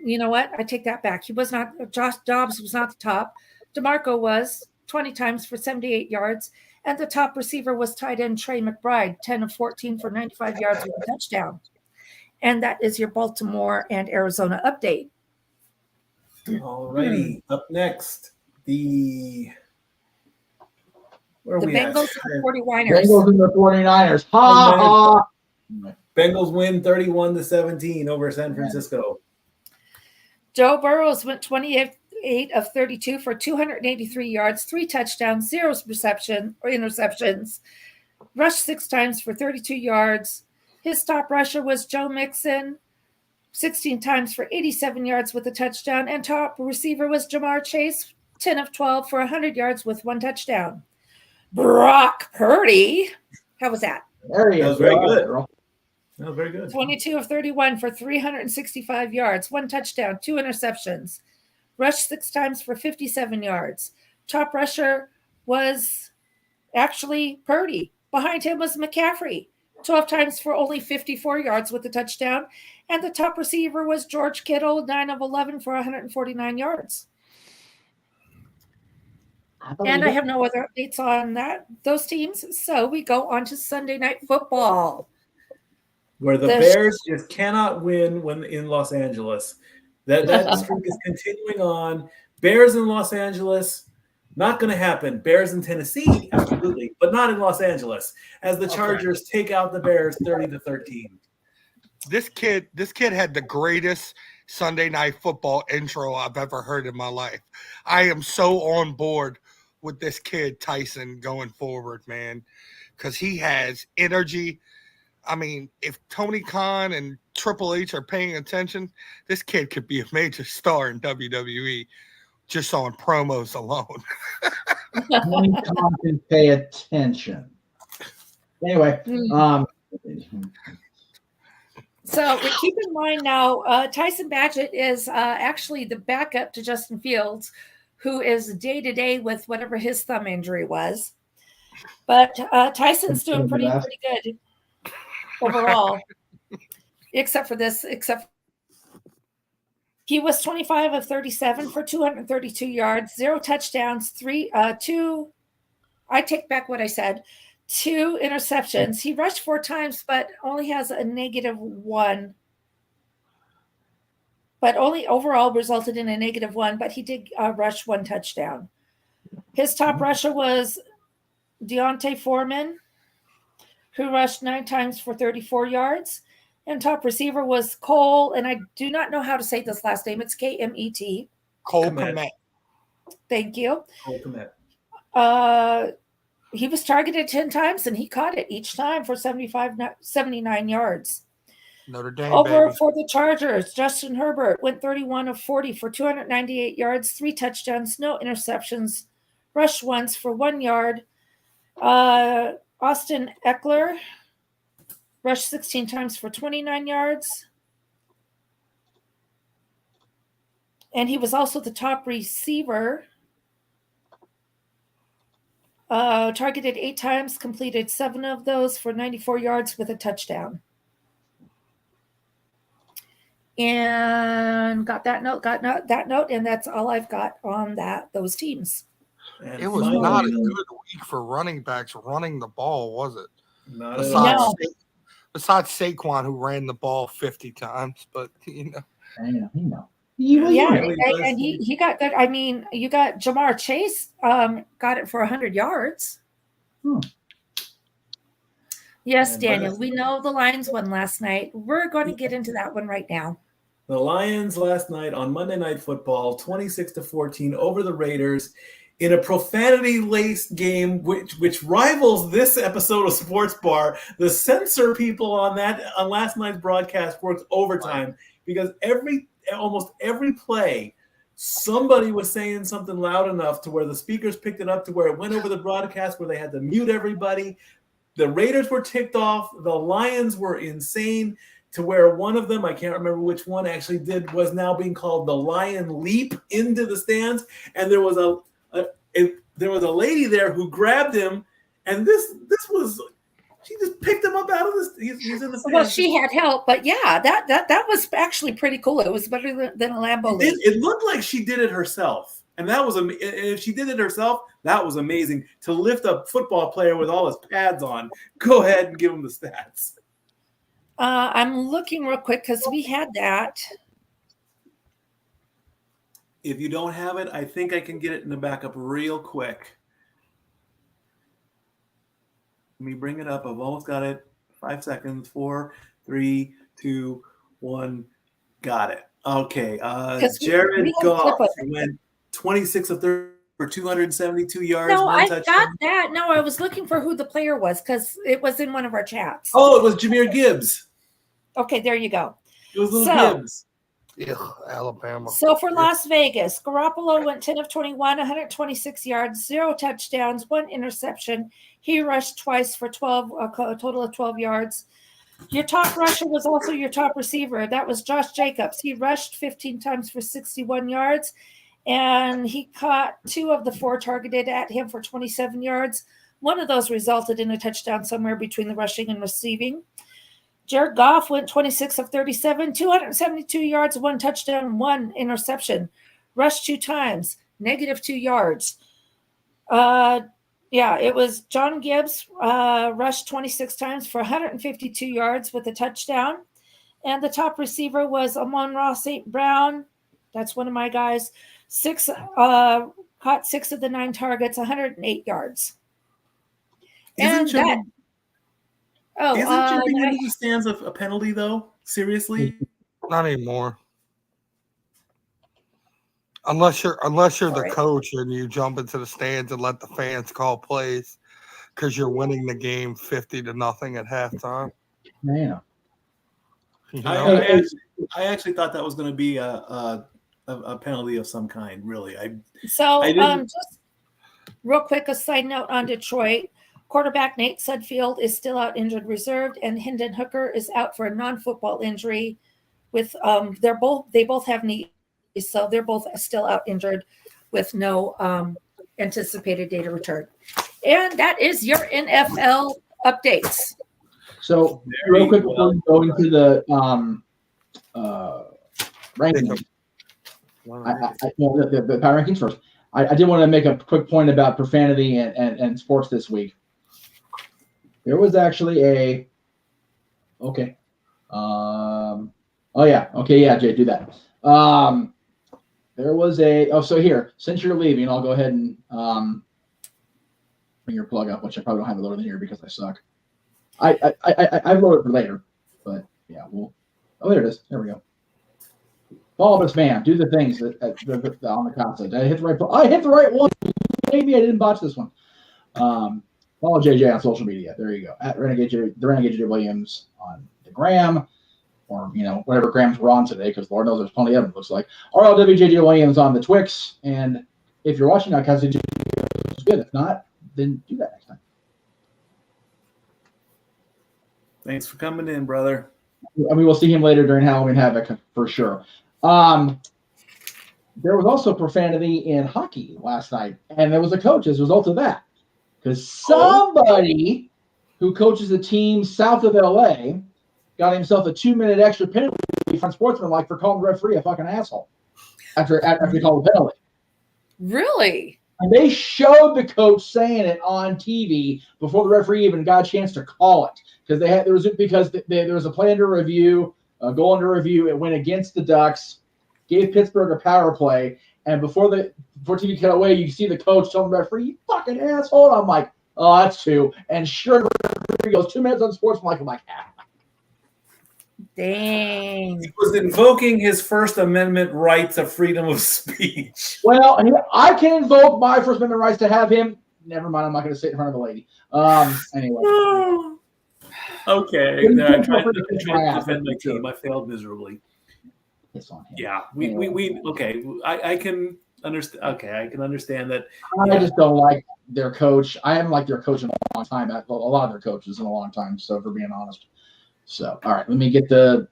you know what? I take that back. He was not. Josh Dobbs was not the top. DeMarco was 20 times for 78 yards, and the top receiver was tight end Trey McBride, 10 of 14 for 95 yards with a touchdown. And that is your Baltimore and Arizona update. All righty. Up next, the Bengals and the 49ers. Bengals and the 49ers. Ha ha. Bengals win 31-17 over San Francisco. Joe Burrows went 28 of 32 for 283 yards, 3 touchdowns, 0 interceptions, rushed 6 times for 32 yards. His top rusher was Joe Mixon, 16 times for 87 yards with a touchdown, and top receiver was Jamar Chase, 10 of 12 for 100 yards with 1 touchdown. Brock Purdy, how was that? There he is. That was very good. That was very good. 22 of 31 for 365 yards, 1 touchdown, 2 interceptions, rushed 6 times for 57 yards. top rusher was actually Purdy. Behind him was McCaffrey, 12 times for only 54 yards with a touchdown. And the top receiver was George Kittle, 9 of 11 for 149 yards. And I have no other updates on those teams. So we go on to Sunday Night Football, where the Bears just cannot win when in Los Angeles. That streak is continuing on. Bears in Los Angeles, not going to happen. Bears in Tennessee, absolutely, but not in Los Angeles. As the Chargers take out the Bears 30-13. This kid had the greatest Sunday Night Football intro I've ever heard in my life. I am so on board with this kid Tyson going forward, man, because he has energy. I mean, if Tony Khan and Triple H are paying attention, this kid could be a major star in WWE just on promos alone. Tony Khan can pay attention. Anyway, so keep in mind now, Tyson Badgett is actually the backup to Justin Fields, who is day-to-day with whatever his thumb injury was. But Tyson's doing pretty good overall, except he was 25 of 37 for 232 yards, 0 touchdowns, 2 I take back what I said, 2 interceptions. He rushed 4 times, but only has a -1. But only overall resulted in a -1, but he did rush 1 touchdown. His top rusher was Deontay Foreman, who rushed 9 times for 34 yards. And top receiver was Cole, and I do not know how to say this last name. It's Kmet. Cole Kmet. Thank you. Cole Kmet. He was targeted 10 times, and he caught it each time for 79 yards. Notre Dame, Over baby. for the Chargers, Justin Herbert went 31 of 40 for 298 yards, 3 touchdowns, no interceptions, rushed once for 1 yard. Austin Eckler rushed 16 times for 29 yards. And he was also the top receiver. Targeted 8 times, completed 7 of those for 94 yards with a touchdown. And got that note, and that's all I've got on those teams. And it was finally, not a good week for running backs running the ball, was it? Not besides Saquon, who ran the ball 50 times, but you know. And he got good. I mean, you got Jamar Chase got it for 100 yards. Yes, Daniel, we know the Lions won last night. We're going to get into that one right now. The Lions last night on Monday Night Football, 26-14 over the Raiders in a profanity-laced game, which rivals this episode of Sports Bar. The censor people on last night's broadcast worked overtime because almost every play, somebody was saying something loud enough to where the speakers picked it up to where it went over the broadcast where they had to mute everybody. The Raiders were ticked off. The Lions were insane to where one of them, I can't remember which one actually was now being called the Lion Leap into the stands. And there was a lady there who grabbed him, and she just picked him up out of this. He's in the stands. Well, she had help, but yeah, that was actually pretty cool. It was better than a Lambo Leap. It looked like she did it herself. And that was if she did it herself, that was amazing to lift a football player with all his pads on. Go ahead and give him the stats. I'm looking real quick because we had that. If you don't have it, I think I can get it in the backup real quick. Let me bring it up. I've almost got it. 5 seconds. 4, 3, 2, 1. Got it. Okay. Jared Goff went 26 of 30 for 272 yards. No, I touchdown. got that. No, I was looking for who the player was because it was in one of our chats. Oh, it was Jahmyr Gibbs. Okay, there you go. It was little Gibbs. Ugh, Alabama. So for Las Vegas, Garoppolo went 10 of 21, 126 yards, 0 touchdowns, 1 interception. He rushed twice for a total of 12 yards. Your top rusher was also your top receiver. That was Josh Jacobs. He rushed 15 times for 61 yards. and he caught 2 of the 4 targeted at him for 27 yards. One of those resulted in a touchdown somewhere between the rushing and receiving. Jared Goff went 26 of 37, 272 yards, 1 touchdown, 1 interception. Rushed 2 times, -2 yards. It was John Gibbs rushed 26 times for 152 yards with a touchdown. And the top receiver was Amon-Ra St. Brown. That's one of my guys. Caught 6 of the 9 targets, 108 yards. Isn't jumping into nice. the stands a penalty, though? Seriously? Not anymore. Unless you're the coach and you jump into the stands and let the fans call plays because you're winning the game 50-0 at halftime. Yeah. You know? I actually thought that was going to be a penalty of some kind. Really, just real quick, a side note on Detroit. Quarterback Nate Sudfeld is still out injured reserved, and Hendon Hooker is out for a non-football injury. With they both have knee, so they're both still out injured with no anticipated date of return. And that is your NFL updates. So real quick before we go into the rankings, the power rankings first. I did want to make a quick point about profanity and sports this week. There was actually Jay, do that. There was so here, since you're leaving, I'll go ahead and bring your plug up, which I probably don't have it loaded in here because I suck. I've loaded it for later, but yeah, there it is. There we go. Follow us, man. Do the things on the console. Did I hit the right? I hit the right one. Maybe I didn't botch this one. Follow JJ on social media. There you go. At the Renegade JJ Williams on the gram, or whatever grams we're on today, because Lord knows there's plenty of them. Looks like RLW JJ Williams on the Twix. And if you're watching on console, it's good. If not, then do that next time. Thanks for coming in, brother. And we will see him later during Halloween Havoc for sure. There was also profanity in hockey last night, and there was a coach as a result of that. Because somebody who coaches a team south of LA got himself a 2-minute extra penalty from sportsmanlike for calling the referee a fucking asshole after he called the penalty. Really? And they showed the coach saying it on TV before the referee even got a chance to call it. Because there was a play under review, a goal under review. It went against the Ducks, gave Pittsburgh a power play, and before TV cut away, you see the coach telling the referee, "You fucking asshole." I'm like, "Oh, that's 2." And sure, the referee goes 2 minutes on sportsmanlike. I'm like, dang. He was invoking his First Amendment right to freedom of speech. Well, I can invoke my First Amendment rights to have him. Never mind, I'm not going to sit in front of a lady. Anyway. Okay. I tried to defend my team. I failed miserably. It's on him. Yeah. We okay. I can understand. Okay, I can understand that. I just don't like their coach. I haven't liked their coach in a long time. A lot of their coaches in a long time. So, for being honest. So, all right, let me get the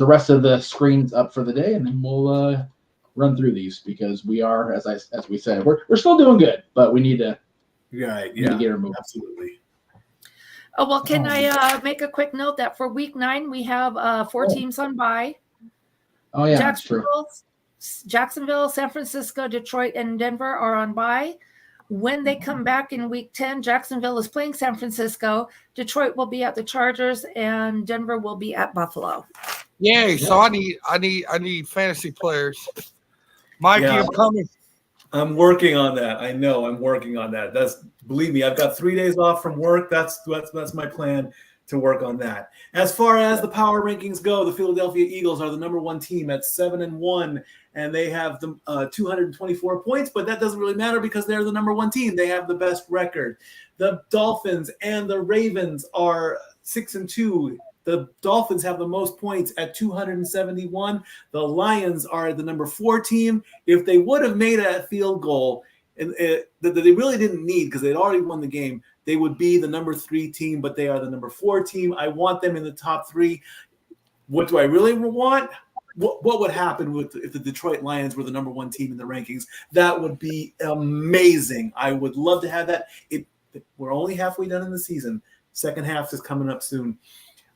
rest of the screens up for the day, and then we'll run through these because we are, as we said, we're still doing good, but we need to. Right. Need to get her moved. Absolutely. Oh, well, can I make a quick note that for week 9, we have 4 teams on bye. Oh, yeah, that's true. Jacksonville, San Francisco, Detroit, and Denver are on bye. When they come back in week 10, Jacksonville is playing San Francisco. Detroit will be at the Chargers, and Denver will be at Buffalo. Yay! So I need fantasy players. Mikey, I'm coming. I'm working on that. I know I'm working on that. Believe me, I've got 3 days off from work. That's my plan to work on that. As far as the power rankings go, the Philadelphia Eagles are the number 1 team at 7-1, and they have the 224 points, but that doesn't really matter because they're the number 1 team. They have the best record. The Dolphins and the Ravens are 6-2. The Dolphins have the most points at 271. The Lions are the number 4 team. If they would have made a field goal that they really didn't need because they'd already won the game, they would be the number 3 team, but they are the number 4 team. I want them in the top 3. What do I really want? what would happen if the Detroit Lions were the number one team in the rankings? That would be amazing. I would love to have that. We're only halfway done in the season. Second half is coming up soon.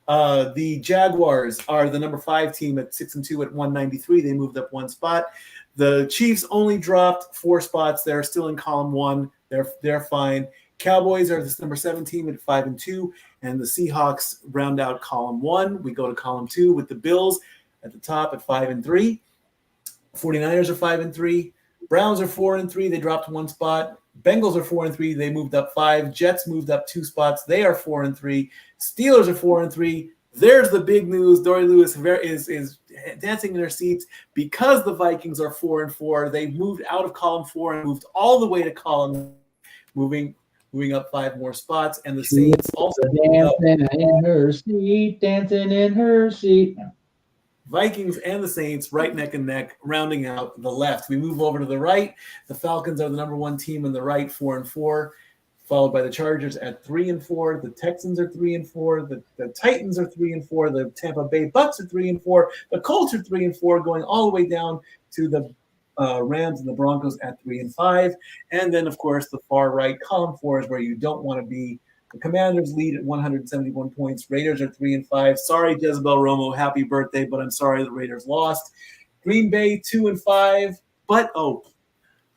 The Jaguars are the number 5 team at 6-2 at 193. They moved up one spot. The Chiefs only dropped 4 spots. They're still in column 1. They're fine. Cowboys are this number 7 team at 5-2, and the Seahawks round out column 1. We go to column 2 with the Bills at the top at 5-3. 49ers are 5-3. Browns are 4-3. They dropped 1 spot. Bengals are 4-3. They moved up 5. Jets moved up 2 spots. They are 4-3. Steelers are 4-3. There's the big news. Dory Lewis is dancing in her seats because the Vikings are 4-4. They moved out of column 4 and moved all the way to column, moving up 5 more spots. And the Saints also dancing in her seat, dancing in her seat. Vikings and the Saints right neck and neck, rounding out the left. We move over to the right. The Falcons are the number 1 team in the right, 4-4, followed by the Chargers at 3-4. The Texans are 3-4. The Titans are 3-4. The Tampa Bay Bucks are 3-4. The Colts are 3-4, going all the way down to the Rams and the Broncos at 3-5. And then, of course, the far right, column 4 is where you don't want to be. The Commanders lead at 171 points. Raiders are 3-5. Sorry, Jezebel Romo, happy birthday, but I'm sorry the Raiders lost. Green Bay 2-5. But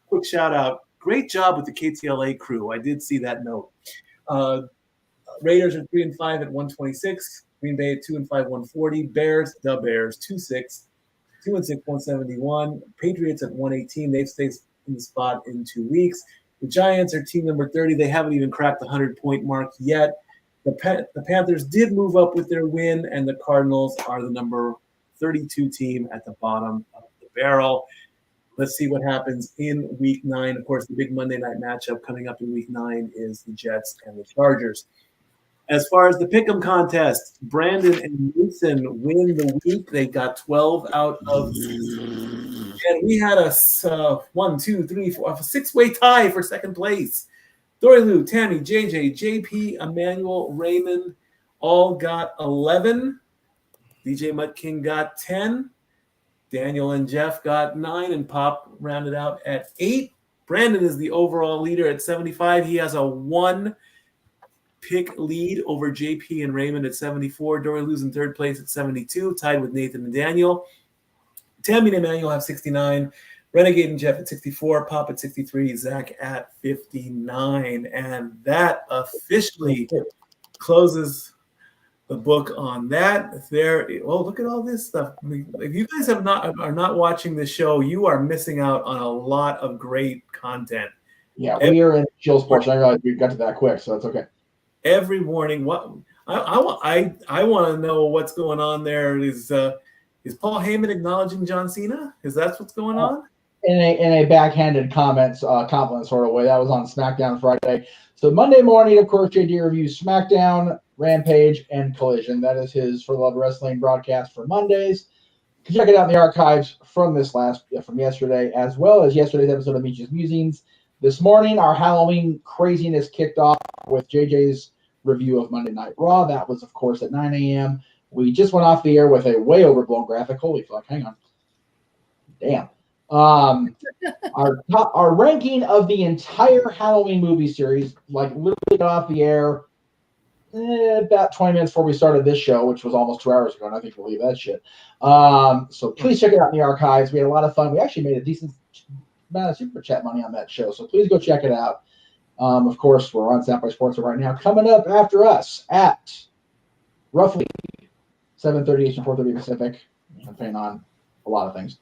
quick shout out. Great job with the KTLA crew. I did see that note. Raiders are 3-5 at 126. Green Bay at 2-5, 140. Bears, the Bears, 2-6, 171. Patriots at 118. They've stayed in the spot in 2 weeks. The Giants are team number 30. They haven't even cracked the 100-point mark yet. The Panthers did move up with their win, and the Cardinals are the number 32 team at the bottom of the barrel. Let's see what happens in Week 9. Of course, the big Monday night matchup coming up in Week 9 is the Jets and the Chargers. As far as the Pick'em contest, Brandon and Nathan win the week. They got 12 out of 16. And we had a 6-way tie for second place. Dory Lou, Tammy, JJ, JP, Emmanuel, Raymond all got 11. DJ Mutt King got 10. Daniel and Jeff got 9, and Pop rounded out at 8. Brandon is the overall leader at 75. He has a 1-pick lead over JP and Raymond at 74. Dory Lou's in third place at 72, tied with Nathan and Daniel. Tammy and Emmanuel have 69. Renegade and Jeff at 64. Pop at 63. Zach at 59. And that officially closes the book on that. Look at all this stuff. If you guys are not watching the show, you are missing out on a lot of great content. Yeah, we are in chill sports. I realize we got to that quick, so that's okay. Every morning, I want to know what's going on there. Is Paul Heyman acknowledging John Cena? Is that what's going on? In a backhanded compliment sort of way. That was on SmackDown Friday. So Monday morning, of course, JD reviews SmackDown, Rampage, and Collision. That is his For the Love of Wrestling broadcast for Mondays. You can check it out in the archives from yesterday, as well as yesterday's episode of Meech's Musings. This morning, our Halloween craziness kicked off with JJ's review of Monday Night Raw. That was, of course, at 9 a.m. We just went off the air with a way overblown graphic. Holy fuck, hang on. Damn. Our ranking of the entire Halloween movie series, literally got off the air about 20 minutes before we started this show, which was almost 2 hours ago, and I think we'll leave that shit. So please check it out in the archives. We had a lot of fun. We actually made a decent amount of super chat money on that show, so please go check it out. Of course, we're on Snap by Sports right now. Coming up after us at roughly 7:30 Eastern, 4:30 Pacific, depending on a lot of things.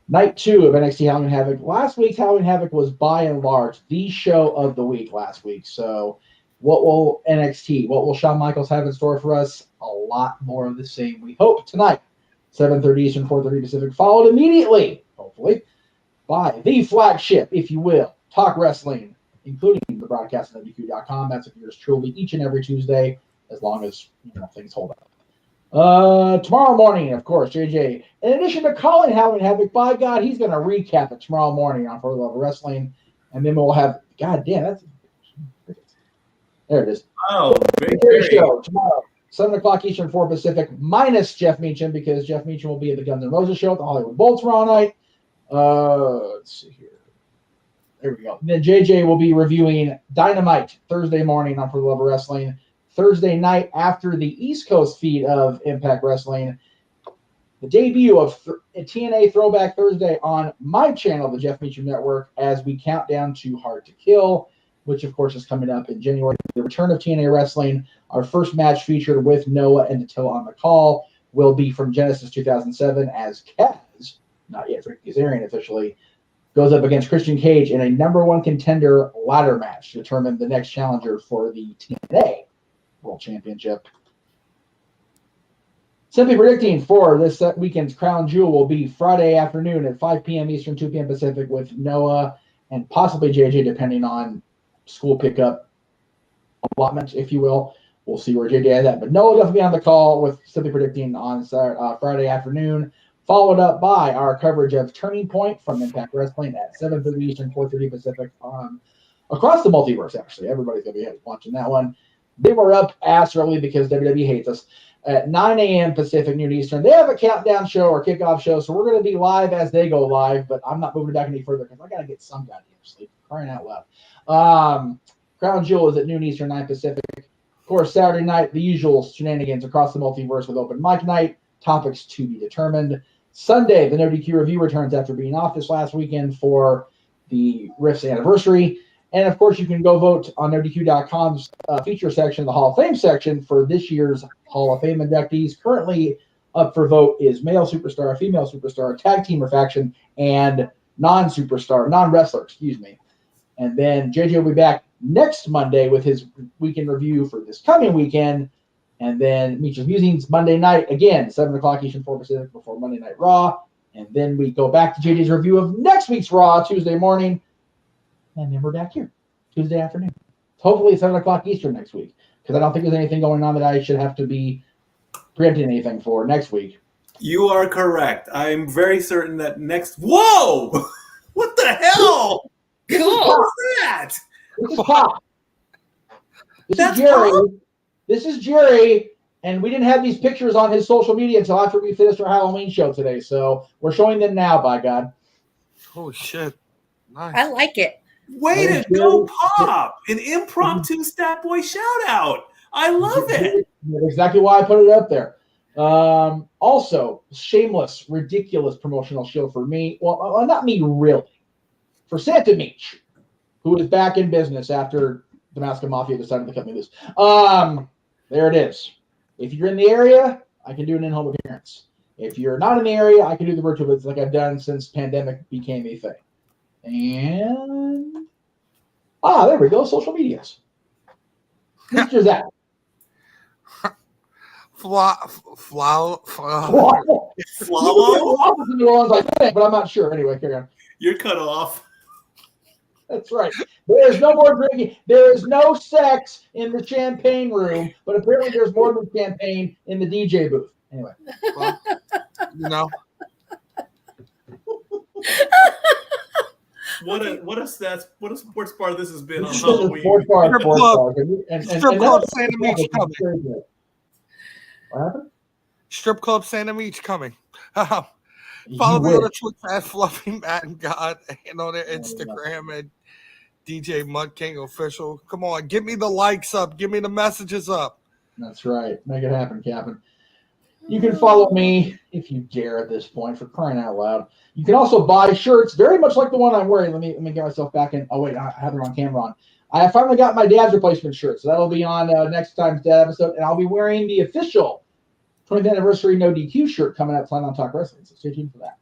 Night 2 of NXT Halloween Havoc. Last week's Halloween Havoc was by and large the show of the week last week. So what will Shawn Michaels have in store for us? A lot more of the same, we hope, tonight. 7:30 Eastern, 4:30 Pacific, followed immediately, hopefully, by the flagship, if you will, Talk Wrestling, including the broadcast on WQ.com. That's yours truly each and every Tuesday, as long as things hold up. Tomorrow morning, of course, JJ, in addition to calling Halloween Havoc, by God, he's going to recap it tomorrow morning on For the Love of Wrestling. And then we'll have, God damn, there it is. Oh, great show tomorrow, 7 o'clock Eastern, 4 Pacific, minus Jeff Meacham, because Jeff Meacham will be at the Guns N' Roses show at the Hollywood Bowl tomorrow night. Let's see here. There we go. Then JJ will be reviewing Dynamite Thursday morning on For the Love of Wrestling. Thursday night after the East Coast feed of Impact Wrestling, the debut of TNA Throwback Thursday on my channel, the Jeff Meacham Network, as we count down to Hard to Kill, which of course is coming up in January. The return of TNA Wrestling, our first match featured with Noah and Attila on the call, will be from Genesis 2007 as Kaz, not yet Rick Kazarian officially, goes up against Christian Cage in a number one contender ladder match to determine the next challenger for the TNA World Championship. Simply predicting for this weekend's crown jewel will be Friday afternoon at 5 p.m. Eastern, 2 p.m. Pacific with Noah and possibly JJ, depending on school pickup allotment, if you will. We'll see where JJ is at. But Noah will definitely be on the call with Simply Predicting on Friday afternoon, followed up by our coverage of Turning Point from Impact Wrestling at 7:30 Eastern, 4:30 Pacific across the multiverse, actually. Everybody's going to be watching that one. They were up ass early because WWE hates us. At 9 a.m. Pacific, noon Eastern, they have a countdown show or kickoff show, so we're going to be live as they go live, but I'm not moving it back any further because I got to get some goddamn sleep. Crying out loud. Crown Jewel is at noon Eastern, 9 Pacific. Of course, Saturday night, the usual shenanigans across the multiverse with open mic night, topics to be determined. Sunday, the No DQ review returns after being off this last weekend for the Riffs anniversary. And, of course, you can go vote on NoDQ.com's feature section, the Hall of Fame section, for this year's Hall of Fame inductees. Currently up for vote is male superstar, female superstar, tag team or faction, and non-wrestler, excuse me. And then JJ will be back next Monday with his weekend review for this coming weekend. And then Meecham's Musings Monday night, again, 7 o'clock Eastern, 4 Pacific, before Monday Night Raw. And then we go back to JJ's review of next week's Raw, Tuesday morning. And then we're back here Tuesday afternoon. Hopefully it's 7 o'clock Eastern next week, because I don't think there's anything going on that I should have to be preempting anything for next week. You are correct. I'm very certain that next... Whoa! What the hell? Cool. What was that? This is Pop. That's is Jerry. Pop? This is Jerry, and we didn't have these pictures on his social media until after we finished our Halloween show today, so we're showing them now, by God. Oh, shit. Nice. I like it. Way to go, Pop! An impromptu Stat Boy shout-out. I love it. That's exactly why I put it up there. Also, shameless, ridiculous promotional show for me. Well, not me, really. For Santa Meech, who is back in business after the Damascus Mafia decided to cut me loose. There it is. If you're in the area, I can do an in-home appearance. If you're not in the area, I can do the virtual visits like I've done since pandemic became a thing. And there we go. Social medias. Features that. Flalo? But I'm not sure. Anyway, carry on. You're cut off. That's right. There is no more drinking. There is no sex in the champagne room, but apparently there's more than champagne in the DJ booth. Anyway. Well, you know. What a sports bar this has been on This is Halloween. Sports bar. Strip club Santa Meech coming. What happened? Strip club Santa Meech coming. Follow me on the Twitter at Fluffy Matt and God, and on their Instagram at DJ Mud King Official. Come on, give me the likes up, give me the messages up. That's right. Make it happen, Captain. You can follow me if you dare at this point, for crying out loud. You can also buy shirts, very much like the one I'm wearing. Let me get myself back in. Oh, wait, I have the wrong camera on. I finally got my dad's replacement shirt, so that'll be on next time's dad episode, and I'll be wearing the official 20th anniversary No DQ shirt coming out on Talk Wrestling, so stay tuned for that.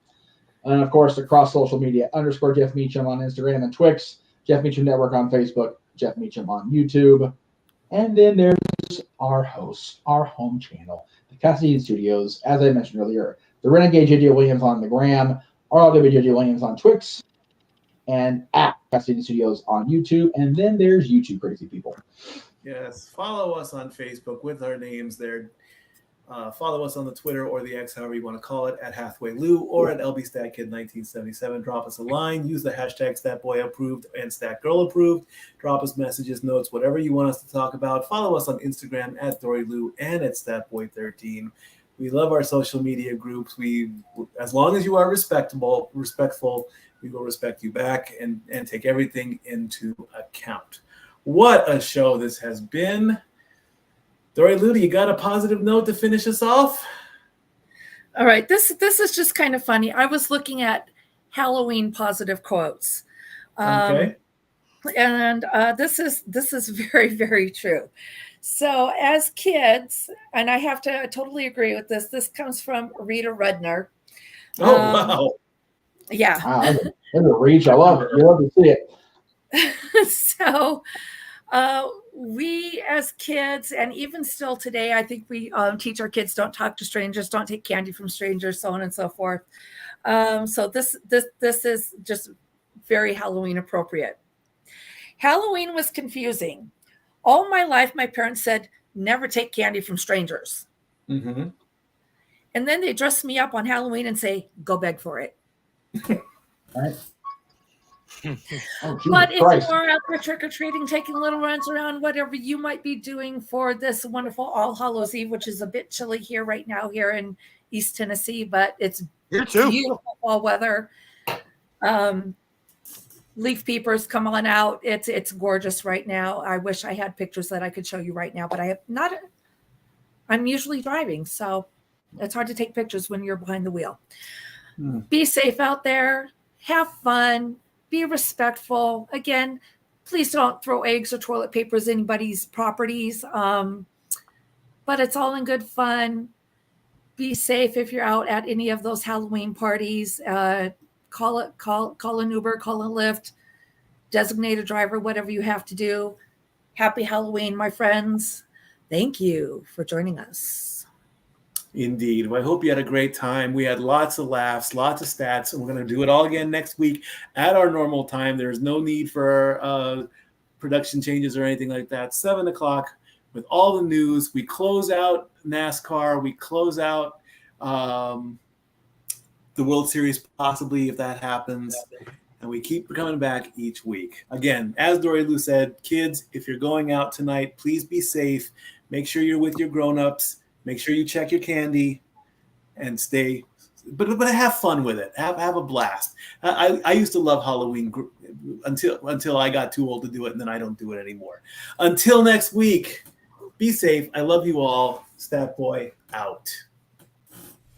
And, of course, across social media, _ Jeff Meacham on Instagram and Twix, Jeff Meacham Network on Facebook, Jeff Meacham on YouTube. And then there's our host, our home channel, the Cassidy Studios, as I mentioned earlier, the Renegade JJ Williams on the gram, RLW JJ Williams on Twix, and at Cassidy Studios on YouTube. And then there's YouTube Crazy People. Yes, follow us on Facebook with our names there. Follow us on the Twitter or the X, however you want to call it, at HathawayLou or at LBStatKid1977. Drop us a line. Use the hashtag StatBoyApproved and StatGirlApproved. Drop us messages, notes, whatever you want us to talk about. Follow us on Instagram at DoriLou and at StatBoy13. We love our social media groups. As long as you are respectful, we will respect you back and take everything into account. What a show this has been. Dori Lou, you got a positive note to finish us off? All right. This is just kind of funny. I was looking at Halloween positive quotes. Okay. And this is very, very true. So as kids, and I have to totally agree with this, this comes from Rita Rudner. Oh, wow. Yeah. Wow, that's a reach. I love it. You love to see it. So we as kids, and even still today, I think we teach our kids don't talk to strangers, don't take candy from strangers, so on and so forth. So this is just very Halloween appropriate. Halloween was confusing. All my life, my parents said, never take candy from strangers. Mm-hmm. And then they dress me up on Halloween and say, go beg for it. Right. But if you are out there trick-or-treating, taking little runs around, whatever you might be doing for this wonderful All Hallows Eve, which is a bit chilly here right now here in East Tennessee, but it's beautiful fall weather. Leaf peepers, come on out. It's gorgeous right now. I wish I had pictures that I could show you right now, but I have not. I'm usually driving, so it's hard to take pictures when you're behind the wheel. Be safe out there. Have fun. Be respectful. Again, please don't throw eggs or toilet papers in anybody's properties. But it's all in good fun. Be safe if you're out at any of those Halloween parties. Call an Uber, call a Lyft, designate a driver, whatever you have to do. Happy Halloween, my friends. Thank you for joining us. Indeed. Well, I hope you had a great time. We had lots of laughs, lots of stats, and we're going to do it all again next week at our normal time. There's no need for production changes or anything like that. 7 o'clock with all the news. We close out NASCAR. We close out the World Series, possibly, if that happens. And we keep coming back each week. Again, as Dori Lou said, kids, if you're going out tonight, please be safe. Make sure you're with your grown-ups. Make sure you check your candy and stay, but have fun with it. Have a blast. I used to love Halloween until I got too old to do it, and then I don't do it anymore. Until next week, be safe. I love you all. Stat Boy out.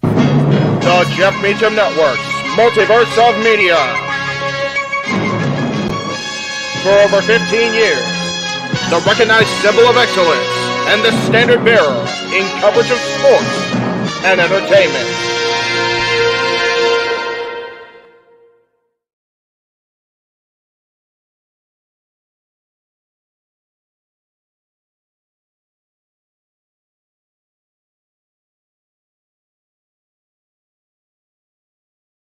The Jeff Meacham Network's Multiverse of Media. For over 15 years, the recognized symbol of excellence and the standard bearer in coverage of sports and entertainment.